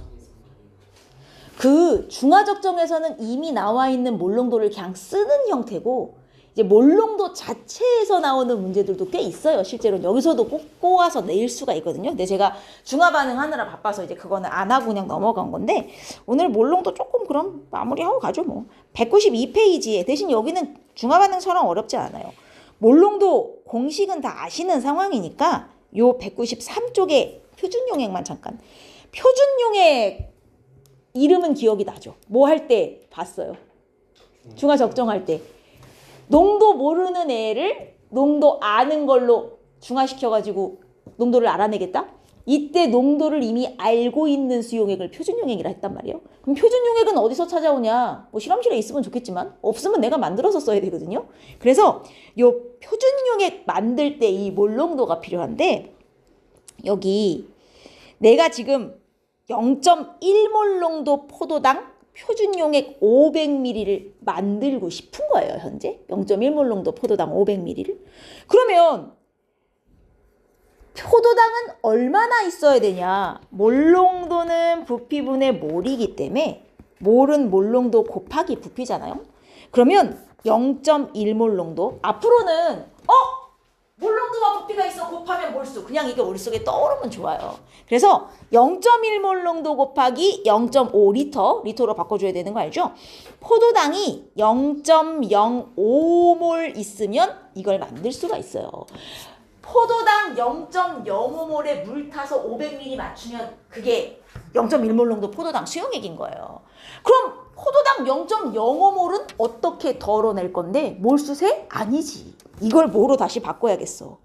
A: 그 중화적정에서는 이미 나와 있는 몰농도를 그냥 쓰는 형태고, 이제 몰농도 자체에서 나오는 문제들도 꽤 있어요. 실제로 여기서도 꼭 꼬아서 낼 수가 있거든요. 근데 제가 중화 반응하느라 바빠서 이제 그거는 안 하고 그냥 넘어간 건데, 오늘 몰농도 조금 그럼 마무리하고 가죠 뭐. 192페이지에 대신 여기는 중화 반응처럼 어렵지 않아요. 몰농도 공식은 다 아시는 상황이니까 요 193쪽에 표준용액만 잠깐. 표준용액 이름은 기억이 나죠. 뭐 할 때 봤어요? 중화 적정할 때. 농도 모르는 애를 농도 아는 걸로 중화시켜가지고 농도를 알아내겠다? 이때 농도를 이미 알고 있는 수용액을 표준용액이라 했단 말이에요. 그럼 표준용액은 어디서 찾아오냐? 뭐 실험실에 있으면 좋겠지만 없으면 내가 만들어서 써야 되거든요. 그래서 요 표준용액 만들 때 이 몰농도가 필요한데, 여기 내가 지금 0.1몰 농도 포도당 표준용액 500ml를 만들고 싶은 거예요. 현재 0.1몰 농도 포도당 500ml를. 그러면 포도당은 얼마나 있어야 되냐? 몰농도는 부피분의 몰이기 때문에 몰은 몰농도 곱하기 부피잖아요. 그러면 0.1몰 농도, 앞으로는 몰농도와 부피가 있어 곱하면 몰수, 그냥 이게 머릿속에 떠오르면 좋아요. 그래서 0.1몰 농도 곱하기 0.5리터, 리터로 바꿔줘야 되는 거 알죠? 포도당이 0.05몰 있으면 이걸 만들 수가 있어요. 포도당 0.05몰에 물 타서 500ml 맞추면 그게 0.1몰 농도 포도당 수용액인 거예요. 그럼 포도당 0.05몰은 어떻게 덜어낼 건데 몰수세? 아니지. 이걸 뭐로 다시 바꿔야겠어?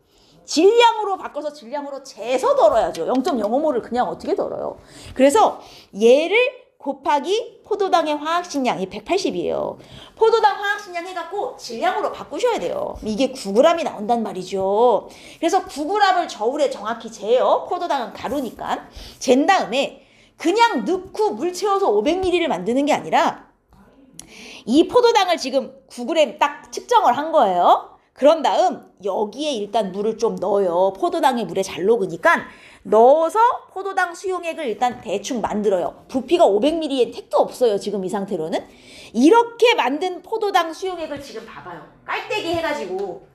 A: 질량으로 바꿔서 질량으로 재서 덜어야죠. 0.05몰을 그냥 어떻게 덜어요? 그래서 얘를 곱하기 포도당의 화학식량이 180이에요. 포도당 화학식량 해갖고 질량으로 바꾸셔야 돼요. 이게 9g이 나온단 말이죠. 그래서 9g을 저울에 정확히 재요. 포도당은 가루니까. 잰 다음에 그냥 넣고 물 채워서 500ml를 만드는 게 아니라 이 포도당을 지금 9g 딱 측정을 한 거예요. 그런 다음 여기에 일단 물을 좀 넣어요. 포도당의 물에 잘 녹으니까 넣어서 포도당 수용액을 일단 대충 만들어요. 부피가 500ml에 택도 없어요. 지금 이 상태로는. 이렇게 만든 포도당 수용액을 지금 봐봐요. 깔때기 해가지고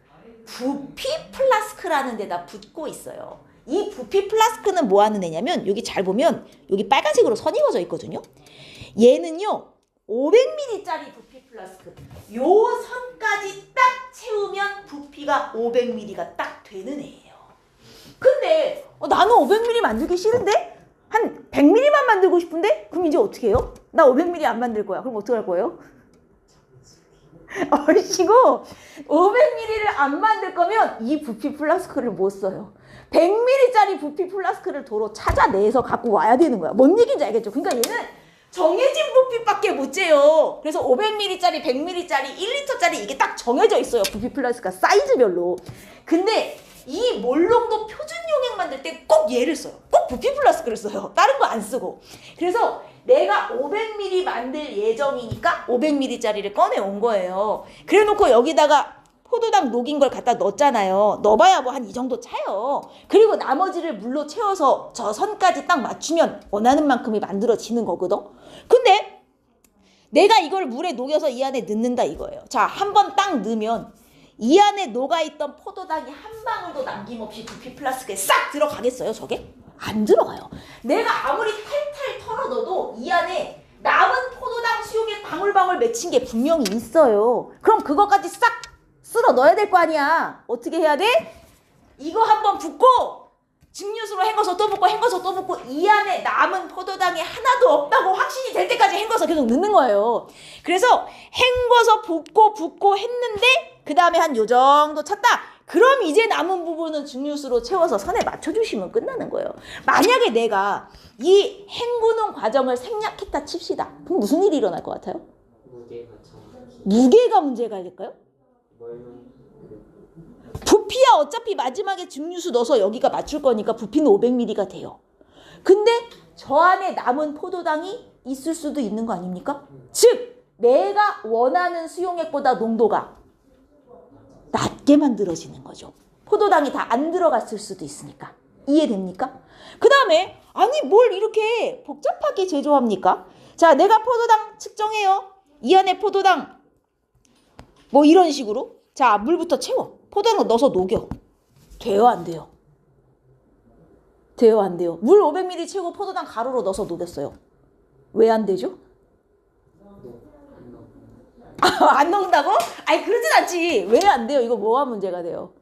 A: 부피 플라스크라는 데다 붓고 있어요. 이 부피 플라스크는 뭐 하는 애냐면, 여기 잘 보면 여기 빨간색으로 선이 그어져 있거든요. 얘는요 500ml짜리 부피 플라스크, 요 선까지 딱 채우면 부피가 500ml가 딱 되는 애예요. 근데 나는 500ml 만들기 싫은데? 한 100ml만 만들고 싶은데? 그럼 이제 어떻게 해요? 나 500ml 안 만들 거야. 그럼 어떻게 할 거예요? 얼씨고 500ml를 안 만들 거면 이 부피 플라스크를 못 써요. 100ml짜리 부피 플라스크를 도로 찾아내서 갖고 와야 되는 거야. 뭔 얘기인지 알겠죠? 그러니까 얘는 정해진 부피밖에 못 재요. 그래서 500ml짜리, 100ml짜리, 1리터짜리 이게 딱 정해져 있어요. 부피 플라스크가 사이즈별로. 근데 이 몰농도 표준용액 만들 때 꼭 얘를 써요. 꼭 부피 플라스크를 써요. 다른 거 안 쓰고. 그래서 내가 500ml 만들 예정이니까 500ml짜리를 꺼내온 거예요. 그래 놓고 여기다가 포도당 녹인 걸 갖다 넣었잖아요. 넣어봐야 뭐 한 이 정도 차요. 그리고 나머지를 물로 채워서 저 선까지 딱 맞추면 원하는 만큼이 만들어지는 거거든. 근데 내가 이걸 물에 녹여서 이 안에 넣는다 이거예요. 자, 한 번 딱 넣으면 이 안에 녹아있던 포도당이 한 방울도 남김없이 부피 플라스크에 싹 들어가겠어요, 저게? 안 들어가요. 내가 아무리 탈탈 털어 넣어도 이 안에 남은 포도당 수용액 방울방울 맺힌 게 분명히 있어요. 그럼 그거까지 싹 쓸어 넣어야 될 거 아니야. 어떻게 해야 돼? 이거 한번 붓고 증류수로 헹궈서 또 붓고 헹궈서 또 붓고 이 안에 남은 포도당이 하나도 없다고 확신이 될 때까지 헹궈서 계속 넣는 거예요. 그래서 헹궈서 붓고 했는데 그 다음에 한 요 정도 찼다. 그럼 이제 남은 부분은 증류수로 채워서 선에 맞춰주시면 끝나는 거예요. 만약에 내가 이 헹구는 과정을 생략했다 칩시다. 그럼 무슨 일이 일어날 것 같아요? 무게가 문제가 될까요? 부피야 어차피 마지막에 증류수 넣어서 여기가 맞출 거니까 부피는 500ml가 돼요. 근데 저 안에 남은 포도당이 있을 수도 있는 거 아닙니까? 즉 내가 원하는 수용액보다 농도가 낮게 만들어지는 거죠. 포도당이 다 안 들어갔을 수도 있으니까. 이해됩니까? 그 다음에 아니 뭘 이렇게 복잡하게 제조합니까? 자, 내가 포도당 측정해요. 이 안에 포도당 뭐 이런 식으로. 자, 물부터 채워. 포도당 넣어서 녹여. 돼요, 안 돼요? 돼요, 안 돼요? 물 500ml 채우고 포도당 가루로 넣어서 녹였어요. 왜 안 되죠? 안 녹는다고? 아니 그러진 않지. 왜 안 돼요? 이거 뭐가 문제가 돼요?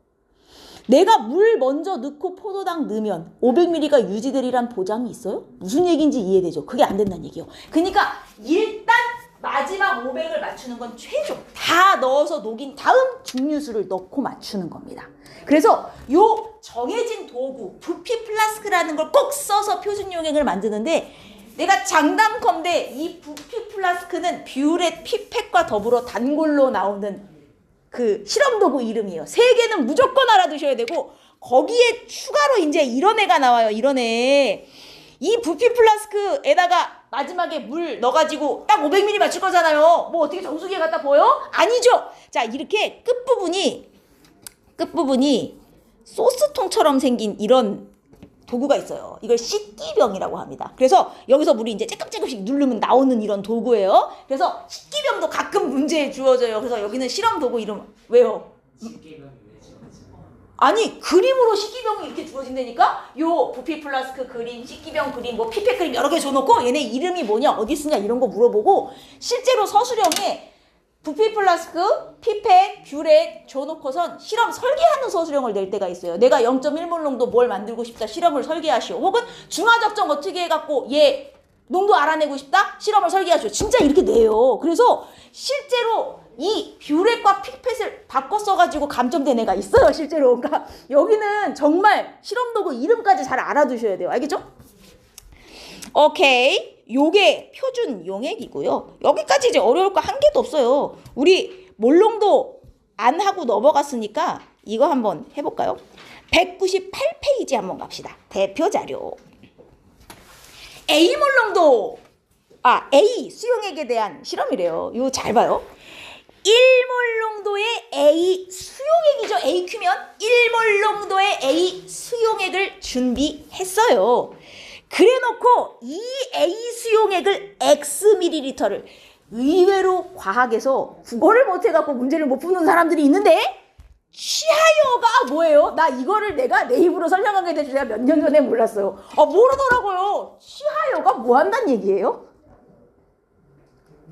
A: 내가 물 먼저 넣고 포도당 넣으면 500ml가 유지되리란 보장이 있어요? 무슨 얘기인지 이해되죠? 그게 안 된다는 얘기예요. 그러니까 일단 마지막 500을 맞추는 건 최종. 다 넣어서 녹인 다음 증류수를 넣고 맞추는 겁니다. 그래서 요 정해진 도구, 부피 플라스크라는 걸 꼭 써서 표준 용액을 만드는데 내가 장담컨대 이 부피 플라스크는 뷰렛 피펫과 더불어 단골로 나오는 그 실험 도구 이름이에요. 세 개는 무조건 알아두셔야 되고 거기에 추가로 이제 이런 애가 나와요. 이런 애. 이 부피 플라스크에다가 마지막에 물 넣어가지고 딱 500ml 맞출 거잖아요. 뭐 어떻게 정수기에 갖다 보여? 아니죠. 자, 이렇게 끝부분이 소스통처럼 생긴 이런 도구가 있어요. 이걸 씻기병이라고 합니다. 그래서 여기서 물이 이제 쬐끔쬐끔씩 누르면 나오는 이런 도구예요. 그래서 씻기병도 가끔 문제에 주어져요. 그래서 여기는 실험 도구 이름 왜요? 아니 그림으로 씻기병이 이렇게 주어진다니까? 요 부피 플라스크 그림, 씻기병 그림, 뭐 피펫 그림 여러 개 줘놓고 얘네 이름이 뭐냐 어디 쓰냐 이런 거 물어보고 실제로 서술형에 부피 플라스크, 피펫, 뷰렛 줘놓고선 실험 설계하는 서술형을 낼 때가 있어요. 내가 0.1몰 농도 뭘 만들고 싶다. 실험을 설계하시오. 혹은 중화적정 어떻게 해갖고 얘 농도 알아내고 싶다. 실험을 설계하시오. 진짜 이렇게 내요. 그래서 실제로 이 뷰렛과 피펫을 바꿔 써가지고 감점된 애가 있어요. 실제로. 그러니까 여기는 정말 실험 도구 이름까지 잘 알아두셔야 돼요. 알겠죠? 오케이. 요게 표준 용액이고요. 여기까지 이제 어려울 거 한 개도 없어요. 우리 몰농도 안 하고 넘어갔으니까 이거 한번 해볼까요? 198페이지 한번 갑시다. 대표 자료. A 몰농도, A 수용액에 대한 실험이래요. 이거 잘 봐요. 1몰 농도의 A 수용액이죠. AQ면 1몰 농도의 A 수용액을 준비했어요. 그래놓고 이 A 수용액을 Xml를 의외로 과학에서 국어를 못해갖고 문제를 못 푸는 사람들이 있는데 취하여가 뭐예요? 나 이거를 내가 내 입으로 설명하게 될 줄 제가 몇 년 전에 몰랐어요. 모르더라고요. 취하여가 뭐 한다는 얘기예요?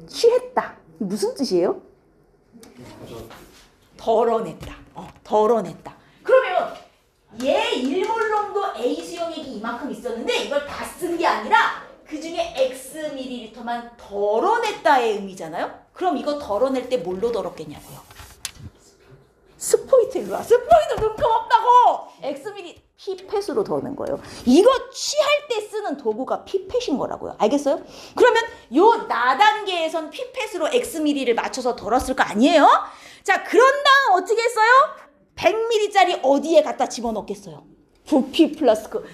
A: 취했다. 무슨 뜻이에요? 덜어냈다. 덜어냈다. 그러면 얘 1몰 농도 A 수용액이 이만큼 있었는데 이걸 다 쓴 게 아니라 그 중에 Xml만 덜어냈다의 의미잖아요? 그럼 이거 덜어낼 때 뭘로 덜었겠냐고요? 스포이트 일로 와. 스포이트 눈금 없다고! Xml 피펫으로 덜는 거예요. 이거 취할 때 쓰는 도구가 피펫인 거라고요. 알겠어요? 그러면 요 나단계에선 피펫으로 Xml를 맞춰서 덜었을 거 아니에요? 자, 그런 다음 어떻게 했어요? 100ml짜리 어디에 갖다 집어넣겠어요? 부피 플라스크.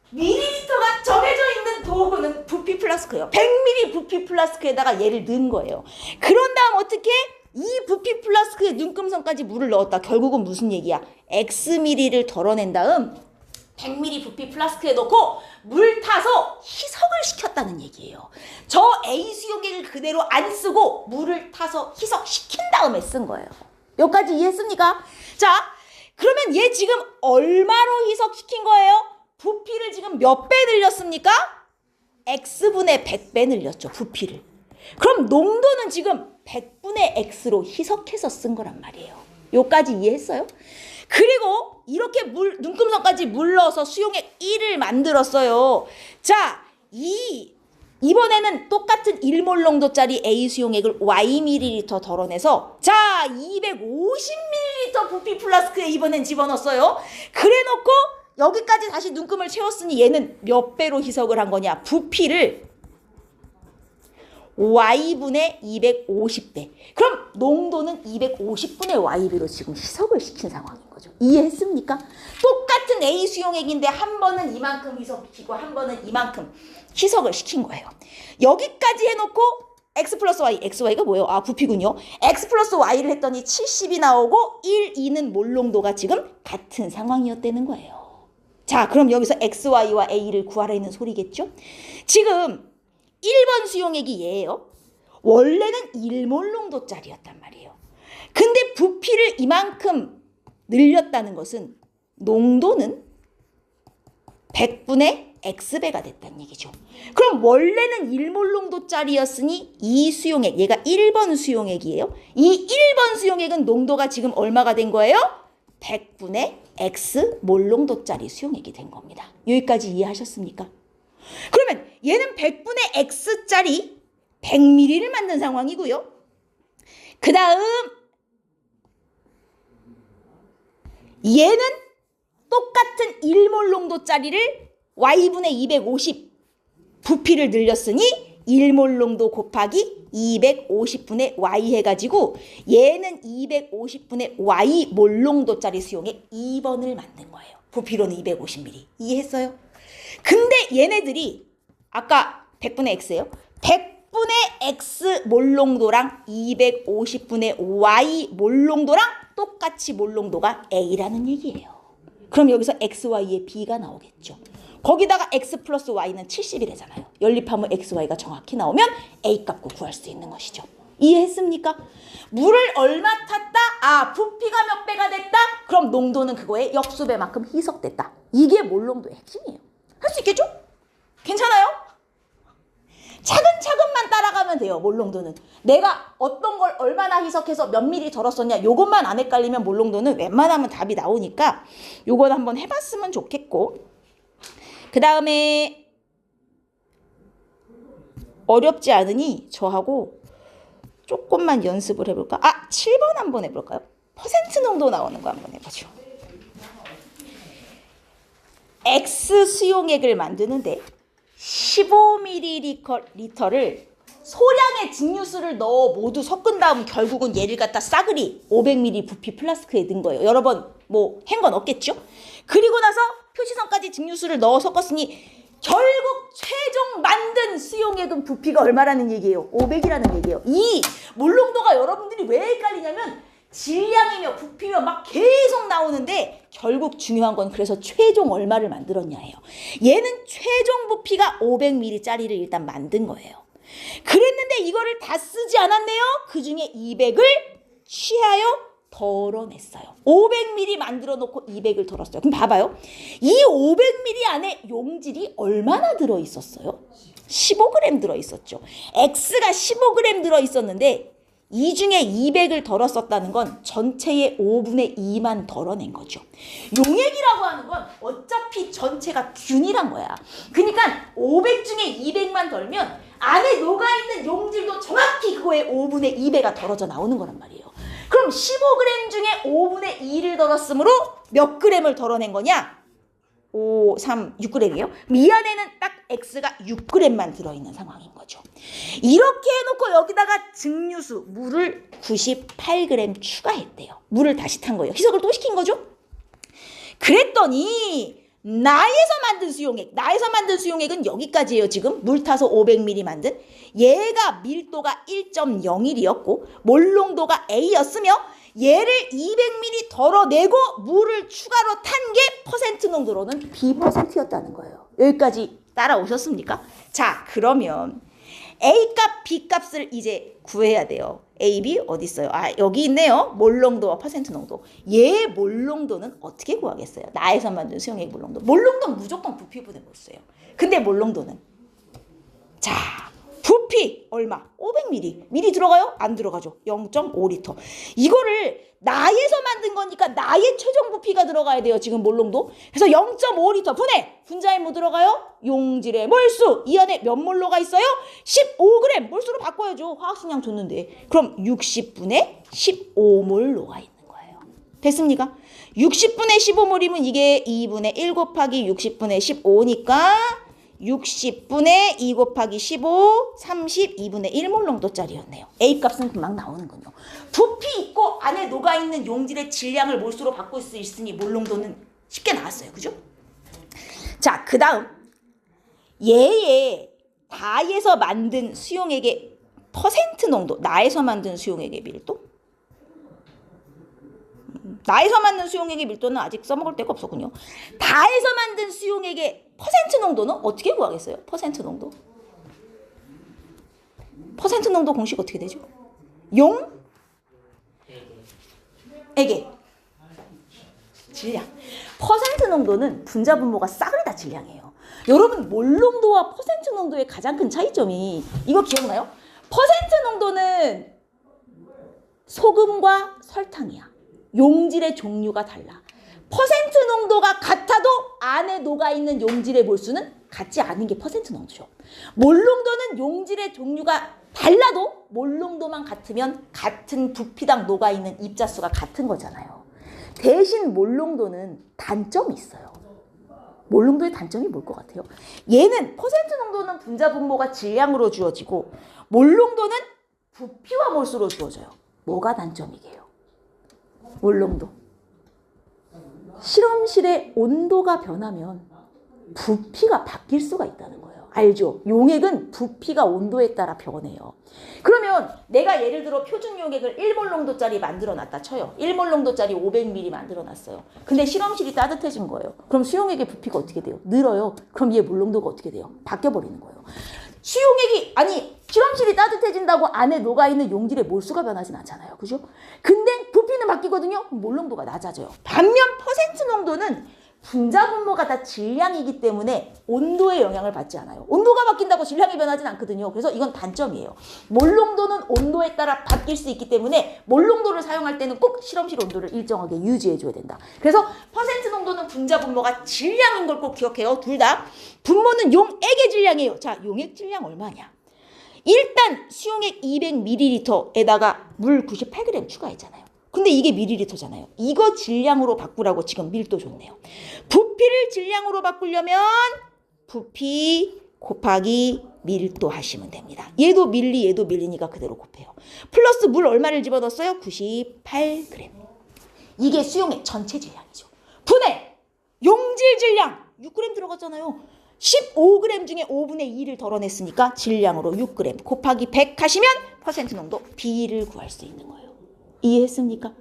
A: 밀리리터가 정해져 있는 도구는 부피 플라스크예요. 100ml 부피 플라스크에다가 얘를 넣은 거예요. 그런 다음 어떻게? 이 부피 플라스크에 눈금선까지 물을 넣었다. 결국은 무슨 얘기야? Xml를 덜어낸 다음 100ml 부피 플라스크에 넣고 물 타서 희석을 시켰다는 얘기예요. 저 A 수용액을 그대로 안 쓰고 물을 타서 희석시킨 다음에 쓴 거예요. 여기까지 이해했습니까? 자, 그러면 얘 지금 얼마로 희석시킨 거예요? 부피를 지금 몇 배 늘렸습니까? X분의 100배 늘렸죠, 부피를. 그럼 농도는 지금 100분의 X로 희석해서 쓴 거란 말이에요. 여기까지 이해했어요? 그리고 이렇게 눈금선까지 물 넣어서 수용액 1을 만들었어요. 자, 이번에는 똑같은 1몰 농도짜리 A 수용액을 Yml 덜어내서 자 250ml 부피 플라스크에 이번엔 집어넣었어요. 그래놓고 여기까지 다시 눈금을 채웠으니 얘는 몇 배로 희석을 한 거냐? 부피를 Y분의 250배. 그럼 농도는 250분의 Y배로 지금 희석을 시킨 상황인 거죠. 이해했습니까? 똑같은 똑같은 A 수용액인데 한 번은 이만큼 희석시키고 한 번은 이만큼 희석을 시킨 거예요. 여기까지 해놓고 x 플러스 y, xy가 뭐예요? 아, 부피군요. x 플러스 y를 했더니 70이 나오고 1, 2는 몰롱도가 지금 같은 상황이었다는 거예요. 자, 그럼 여기서 xy와 a를 구하라는 소리겠죠? 지금 1번 수용액이 얘예요. 원래는 1몰롱도짜리였단 말이에요. 근데 부피를 이만큼 늘렸다는 것은 농도는 100분의 x배가 됐다는 얘기죠. 그럼 원래는 1몰롱도짜리였으니 이 수용액, 얘가 1번 수용액이에요. 이 1번 수용액은 농도가 지금 얼마가 된 거예요? 100분의 x몰롱도짜리 수용액이 된 겁니다. 여기까지 이해하셨습니까? 그러면 얘는 100분의 x짜리 100ml를 만든 상황이고요. 그 다음 얘는 똑같은 1몰롱도짜리를 y분의 250 부피를 늘렸으니 1몰롱도 곱하기 250분의 y 해가지고 얘는 250분의 y 몰롱도짜리 수용액 2번을 만든 거예요. 부피로는 250ml. 이해했어요? 근데 얘네들이 아까 100분의 x예요. 100분의 x 몰롱도랑 250분의 y 몰롱도랑 똑같이 몰롱도가 a라는 얘기예요. 그럼 여기서 xy의 b가 나오겠죠. 거기다가 x 플러스 y는 70이래잖아요. 연립하면 xy가 정확히 나오면 a 값을 구할 수 있는 것이죠. 이해했습니까? 물을 얼마 탔다? 아, 부피가 몇 배가 됐다? 그럼 농도는 그거의 역수배만큼 희석됐다. 이게 몰롱도의 핵심이에요. 할 수 있겠죠? 괜찮아요? 차근차근만 따라가면 돼요. 몰롱도는. 내가 어떤 걸 얼마나 희석해서 몇 미리 덜었었냐 요것만 안 헷갈리면 몰롱도는 웬만하면 답이 나오니까 요건 한번 해봤으면 좋겠고, 그 다음에 어렵지 않으니 저하고 조금만 연습을 해볼까? 아, 7번 한번 해볼까요? 퍼센트 농도 나오는 거 한번 해보죠. X 수용액을 만드는데 15ml를 소량의 증류수를 넣어 모두 섞은 다음 결국은 얘를 갖다 싸그리 500ml 부피 플라스크에 넣은 거예요. 여러 번 뭐 한 건 없겠죠? 그리고 나서 표시선까지 증류수를 넣어 섞었으니 결국 최종 만든 수용액은 부피가 얼마라는 얘기예요? 500이라는 얘기예요. 이 몰롱도가 여러분들이 왜 헷갈리냐면 질량이며 부피며 막 계속 나오는데 결국 중요한 건 그래서 최종 얼마를 만들었냐예요. 얘는 최종 부피가 500ml짜리를 일단 만든 거예요. 그랬는데 이거를 다 쓰지 않았네요. 그 중에 200을 취하여 덜어냈어요. 500ml 만들어 놓고 200을 덜었어요. 그럼 봐봐요. 이 500ml 안에 용질이 얼마나 들어있었어요? 15g 들어있었죠. X가 15g 들어있었는데 이 중에 200을 덜었었다는 건 전체의 5분의 2만 덜어낸 거죠. 용액이라고 하는 건 어차피 전체가 균이란 거야. 그러니까 500 중에 200만 덜면 안에 녹아있는 용질도 정확히 그거의 5분의 2배가 덜어져 나오는 거란 말이에요. 그럼 15g 중에 5분의 2를 덜었으므로 몇 g을 덜어낸 거냐? 5, 3, 6g이에요. 이 안에는 딱 X가 6g만 들어있는 상황인 거죠. 이렇게 해놓고 여기다가 증류수, 물을 98g 추가했대요. 물을 다시 탄 거예요. 희석을 또 시킨 거죠. 그랬더니 나에서 만든 수용액은 여기까지예요. 지금 물 타서 500ml 만든. 얘가 밀도가 1.01이었고 몰롱도가 A였으며 얘를 200ml 덜어내고 물을 추가로 탄 게 퍼센트 농도로는 B%였다는 거예요. 여기까지 따라오셨습니까? 자, 그러면 A값, B값을 이제 구해야 돼요. A, B 어디 있어요? 아, 여기 있네요. 몰롱도와 퍼센트 농도. 얘 몰롱도는 어떻게 구하겠어요? 나에서 만든 수용액 몰롱도. 몰롱도는 무조건 부피분의 몰수예요. 근데 몰롱도는 자, 부피 얼마? 500ml. 미리 들어가요? 안 들어가죠. 0.5L. 이거를 나에서 만든 거니까 나의 최종 부피가 들어가야 돼요. 지금 몰롱도. 그래서 0.5L 분자에 뭐 들어가요? 용질의 몰수. 이 안에 몇 몰로가 있어요? 15g. 몰수로 바꿔야죠. 화학식량 줬는데. 그럼 60분의 15몰로가 있는 거예요. 됐습니까? 60분의 15몰이면 이게 2분의 1 곱하기 60분의 15니까 60분의 2 곱하기 15, 32분의 1몰롱도짜리였네요. A값은 금방 나오는군요. 부피 있고 안에 녹아있는 용질의 질량을 몰수로 바꿀 수 있으니 몰롱도는 쉽게 나왔어요. 그죠? 자, 그 다음 얘의 나에서 만든 수용액의 퍼센트 농도, 나에서 만든 수용액의 밀도? 나에서 만든 수용액의 밀도는 아직 써먹을 데가 없었군요. 나에서 만든 수용액의 퍼센트 농도는 어떻게 구하겠어요? 퍼센트 농도. 퍼센트 농도 공식 어떻게 되죠? 에게 질량. 퍼센트 농도는 분자 분모가 싸그리 다 질량이에요. 여러분 몰 농도와 퍼센트 농도의 가장 큰 차이점이 이거 기억나요? 퍼센트 농도는 소금과 설탕이야. 용질의 종류가 달라. 퍼센트 농도가 같아도 안에 녹아있는 용질의 몰수는 같지 않은 게 퍼센트 농도죠. 몰 농도는 용질의 종류가 달라도 몰 농도만 같으면 같은 부피당 녹아있는 입자수가 같은 거잖아요. 대신 몰 농도는 단점이 있어요. 몰 농도의 단점이 뭘 것 같아요? 얘는 퍼센트 농도는 분자 분모가 질량으로 주어지고 몰 농도는 부피와 몰수로 주어져요. 뭐가 단점이게요? 몰 농도. 실험실의 온도가 변하면 부피가 바뀔 수가 있다는 거예요. 알죠? 용액은 부피가 온도에 따라 변해요. 그러면 내가 예를 들어 표준 용액을 1몰 농도짜리 만들어 놨다 쳐요. 1몰 농도짜리 500ml 만들어 놨어요. 근데 실험실이 따뜻해진 거예요. 그럼 수용액의 부피가 어떻게 돼요? 늘어요. 그럼 얘 몰 농도가 어떻게 돼요? 바뀌어 버리는 거예요. 실험실이 따뜻해진다고 안에 녹아있는 용질의 몰수가 변하진 않잖아요. 그죠? 근데 부피는 바뀌거든요. 그럼 몰 농도가 낮아져요. 반면 퍼센트 농도는 분자 분모가 다 질량이기 때문에 온도의 영향을 받지 않아요. 온도가 바뀐다고 질량이 변하진 않거든요. 그래서 이건 단점이에요. 몰 농도는 온도에 따라 바뀔 수 있기 때문에 몰 농도를 사용할 때는 꼭 실험실 온도를 일정하게 유지해줘야 된다. 그래서 퍼센트 농도는 분자 분모가 질량인 걸 꼭 기억해요. 둘 다. 분모는 용액의 질량이에요. 자, 용액 질량 얼마냐? 일단 수용액 200ml에다가 물 98g 추가했잖아요. 근데 이게 밀리리터잖아요. 이거 질량으로 바꾸라고 지금 밀도 줬네요. 부피를 질량으로 바꾸려면 부피 곱하기 밀도 하시면 됩니다. 얘도 밀리, 얘도 밀리니까 그대로 곱해요. 플러스 물 얼마를 집어넣었어요? 98g. 이게 수용액 전체 질량이죠. 분해! 용질 질량! 6g 들어갔잖아요. 15g 중에 5분의 2를 덜어냈으니까 질량으로 6g 곱하기 100 하시면 퍼센트 농도 B를 구할 수 있는 거예요. 이해했습니까?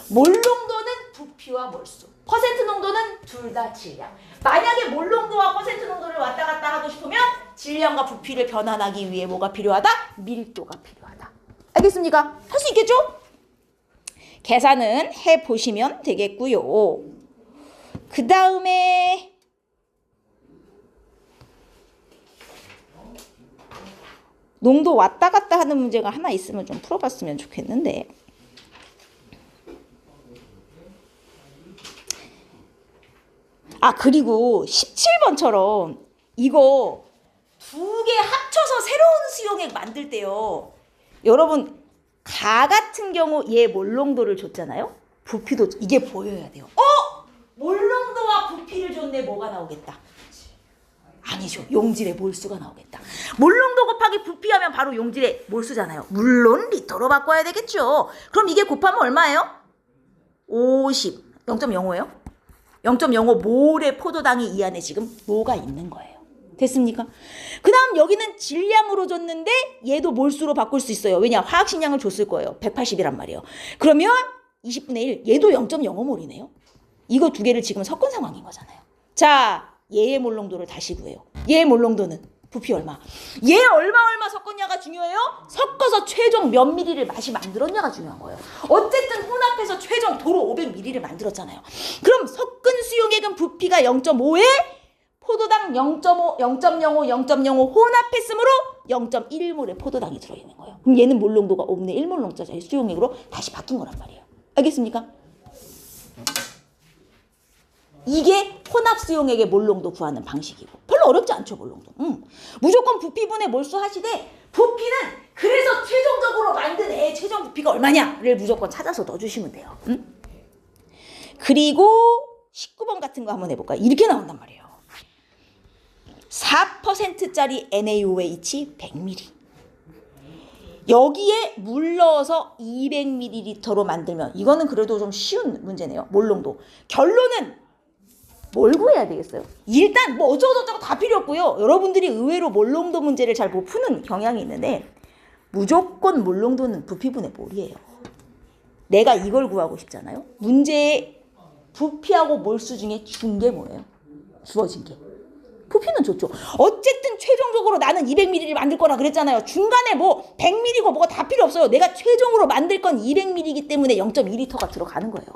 A: 몰 농도는 부피와 몰수, 퍼센트 농도는 둘 다 질량. 만약에 몰 농도와 퍼센트 농도를 왔다 갔다 하고 싶으면 질량과 부피를 변환하기 위해 뭐가 필요하다? 밀도가 필요하다. 알겠습니까? 할 수 있겠죠? 계산은 해보시면 되겠고요. 그 다음에 농도 왔다 갔다 하는 문제가 하나 있으면 좀 풀어봤으면 좋겠는데. 아, 그리고 17번처럼 이거 두 개 합쳐서 새로운 수용액 만들 때요. 여러분, 가 같은 경우 얘 몰농도를 줬잖아요. 부피도 이게 보여야 돼요. 몰농도와 부피를 줬네. 뭐가 나오겠다? 아니죠. 용질의 몰수가 나오겠다. 몰농도 곱하기 부피하면 바로 용질의 몰수잖아요. 물론 리터로 바꿔야 되겠죠. 그럼 이게 곱하면 얼마예요? 50. 0.05예요? 0.05 몰의 포도당이 이 안에 지금 뭐가 있는 거예요. 됐습니까? 그 다음 여기는 질량으로 줬는데 얘도 몰수로 바꿀 수 있어요. 왜냐? 화학식량을 줬을 거예요. 180이란 말이에요. 그러면 20분의 1 얘도 0.05몰이네요. 이거 두 개를 지금 섞은 상황인 거잖아요. 자, 얘의 몰농도를 다시 구해요. 얘의 몰농도는 부피 얼마? 얘 얼마 섞었냐가 중요해요? 섞어서 최종 몇 미리를 맛이 만들었냐가 중요한 거예요. 어쨌든 혼합해서 최종 도로 500ml를 만들었잖아요. 그럼 섞은 수용액은 부피가 0.5에 포도당 0.5, 0.05, 0.05 혼합했으므로 0.1몰의 포도당이 들어있는 거예요. 그럼 얘는 몰농도가 5분의 1몰 농도짜리 수용액으로 다시 바뀐 거란 말이에요. 알겠습니까? 이게 혼합 수용액의 몰농도 구하는 방식이고 별로 어렵지 않죠. 몰농도. 무조건 부피분의 몰수 하시되 부피는 그래서 최종적으로 만든 애의 최종 부피가 얼마냐를 무조건 찾아서 넣어주시면 돼요. 그리고 19번 같은 거 한번 해볼까요? 이렇게 나온단 말이에요. 4%짜리 NaOH 100ml 여기에 물 넣어서 200ml로 만들면 이거는 그래도 좀 쉬운 문제네요. 몰농도. 결론은 뭘 구해야 되겠어요? 일단 뭐 어쩌고저쩌고 다 필요 없고요. 여러분들이 의외로 몰롱도 문제를 잘 못 푸는 경향이 있는데 무조건 몰롱도는 부피분의 몰이에요. 내가 이걸 구하고 싶잖아요. 문제의 부피하고 몰수 중에 준 게 뭐예요? 주어진 게. 부피는 좋죠. 어쨌든 최종적으로 나는 200ml를 만들 거라 그랬잖아요. 중간에 뭐 100ml고 뭐가 다 필요 없어요. 내가 최종으로 만들 건 200ml이기 때문에 0.2L가 들어가는 거예요.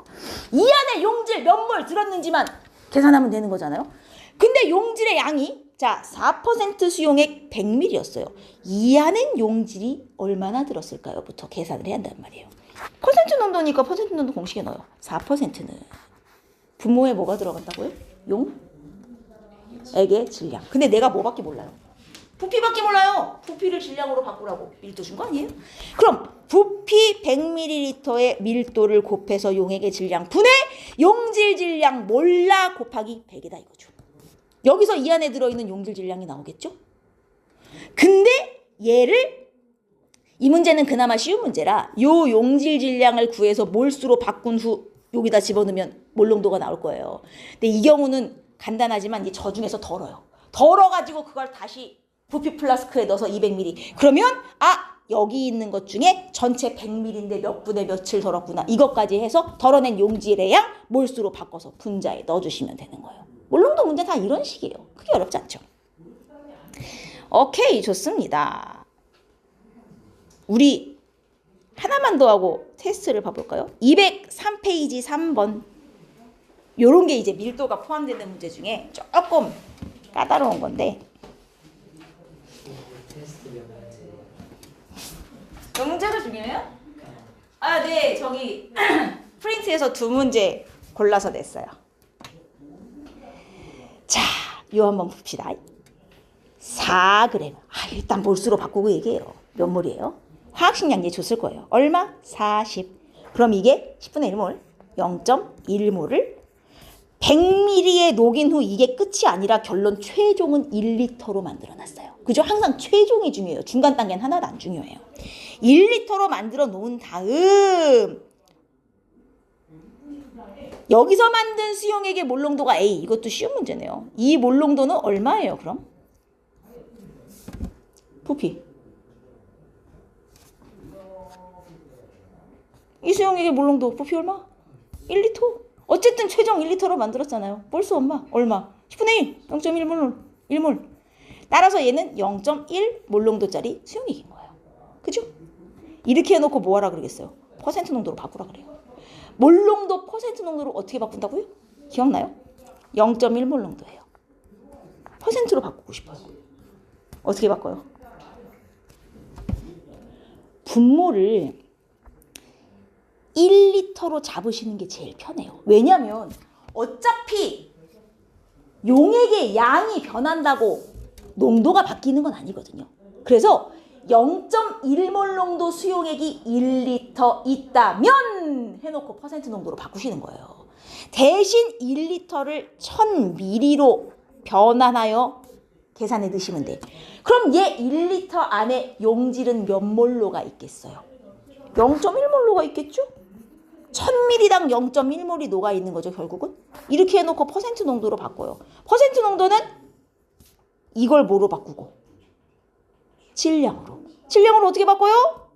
A: 이 안에 용질 몇 몰 들었는지만 계산하면 되는 거잖아요. 근데 용질의 양이 자 4% 수용액 100ml였어요. 이 안엔 용질이 얼마나 들었을까요? 부터 계산을 해야 한단 말이에요. 퍼센트 농도니까 퍼센트 농도 공식에 넣어요. 4%는 분모에 뭐가 들어간다고요? 용액의 질량. 근데 내가 뭐밖에 몰라요? 부피밖에 몰라요. 부피를 질량으로 바꾸라고 밀도 준 거 아니에요? 그럼 부피 100ml의 밀도를 곱해서 용액의 질량 분의 용질 질량 몰라 곱하기 100이다 이거죠. 여기서 이 안에 들어있는 용질 질량이 나오겠죠? 근데 얘를 이 문제는 그나마 쉬운 문제라 요 용질 질량을 구해서 몰수로 바꾼 후 여기다 집어넣으면 몰농도가 나올 거예요. 근데 이 경우는 간단하지만 이제 저 중에서 덜어요. 덜어가지고 그걸 다시 부피 플라스크에 넣어서 200ml. 그러면 여기 있는 것 중에 전체 100ml인데 몇 분의 몇을 덜었구나. 이것까지 해서 덜어낸 용질의 양 몰수로 바꿔서 분자에 넣어주시면 되는 거예요. 몰농도 문제 다 이런 식이에요. 크게 어렵지 않죠? 오케이, 좋습니다. 우리 하나만 더 하고 테스트를 봐볼까요? 203페이지 3번. 요런 게 이제 밀도가 포함되는 문제 중에 조금 까다로운 건데. 문제도 중요해요? 네, 저기 프린트에서 2문제 골라서 냈어요. 자, 요 한번 봅시다. 4g. 일단 몰수로 바꾸고 얘기해요. 몇 몰이에요? 화학식량제 줬을 거예요. 얼마? 40. 그럼 이게 10분의 1몰, 0.1몰을 100ml에 녹인 후 이게 끝이 아니라 결론 최종은 1L로 만들어놨어요. 그죠? 항상 최종이 중요해요. 중간 단계는 하나도 안 중요해요. 1L로 만들어 놓은 다음 여기서 만든 수용액의 몰농도가 A. 이것도 쉬운 문제네요. 이 몰농도는 얼마예요, 그럼? 부피. 이 수용액의 몰농도 부피 얼마? 1L. 어쨌든 최종 1L로 만들었잖아요. 몰수 얼마? 10분의 1. 0.1몰. 1몰. 따라서 얘는 0.1 몰농도짜리 수용액인 거예요. 그죠? 이렇게 해놓고 뭐 하라 그러겠어요? 퍼센트 농도로 바꾸라 그래요. 몰농도 퍼센트 농도로 어떻게 바꾼다고요? 기억나요? 0.1 몰농도예요. 퍼센트로 바꾸고 싶어요. 어떻게 바꿔요? 분모를 1L로 잡으시는 게 제일 편해요. 왜냐면 어차피 용액의 양이 변한다고 농도가 바뀌는 건 아니거든요. 그래서 0.1몰 농도 수용액이 1L 있다면 해놓고 퍼센트 농도로 바꾸시는 거예요. 대신 1L를 1000ml로 변환하여 계산해 넣으시면 돼. 그럼 얘 1L 안에 용질은 몇 몰로가 있겠어요? 0.1몰로가 있겠죠? 1000ml당 0.1몰이 녹아 있는 거죠, 결국은. 이렇게 해놓고 퍼센트 농도로 바꿔요. 퍼센트 농도는 이걸 뭐로 바꾸고? 질량으로. 질량으로 어떻게 바꿔요?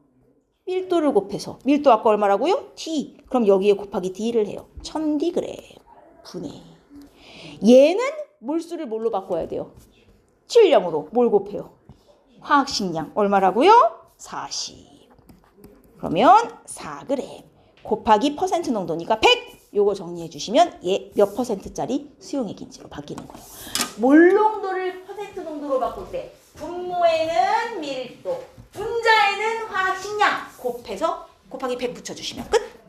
A: 밀도를 곱해서. 밀도 아까 얼마라고요? D. 그럼 여기에 곱하기 D를 해요. 1000D 분의. 얘는 몰수를 뭘로 바꿔야 돼요? 질량으로. 뭘 곱해요? 화학식량. 얼마라고요? 40. 그러면 4g. 곱하기 퍼센트 농도니까 100. 요거 정리해 주시면 얘 몇 퍼센트짜리 수용액인지로 바뀌는 거예요. 몰농도를 퍼센트 농도로 바꿀 때 분모에는 밀도, 분자에는 화학식량 곱해서 곱하기 100 붙여주시면 끝.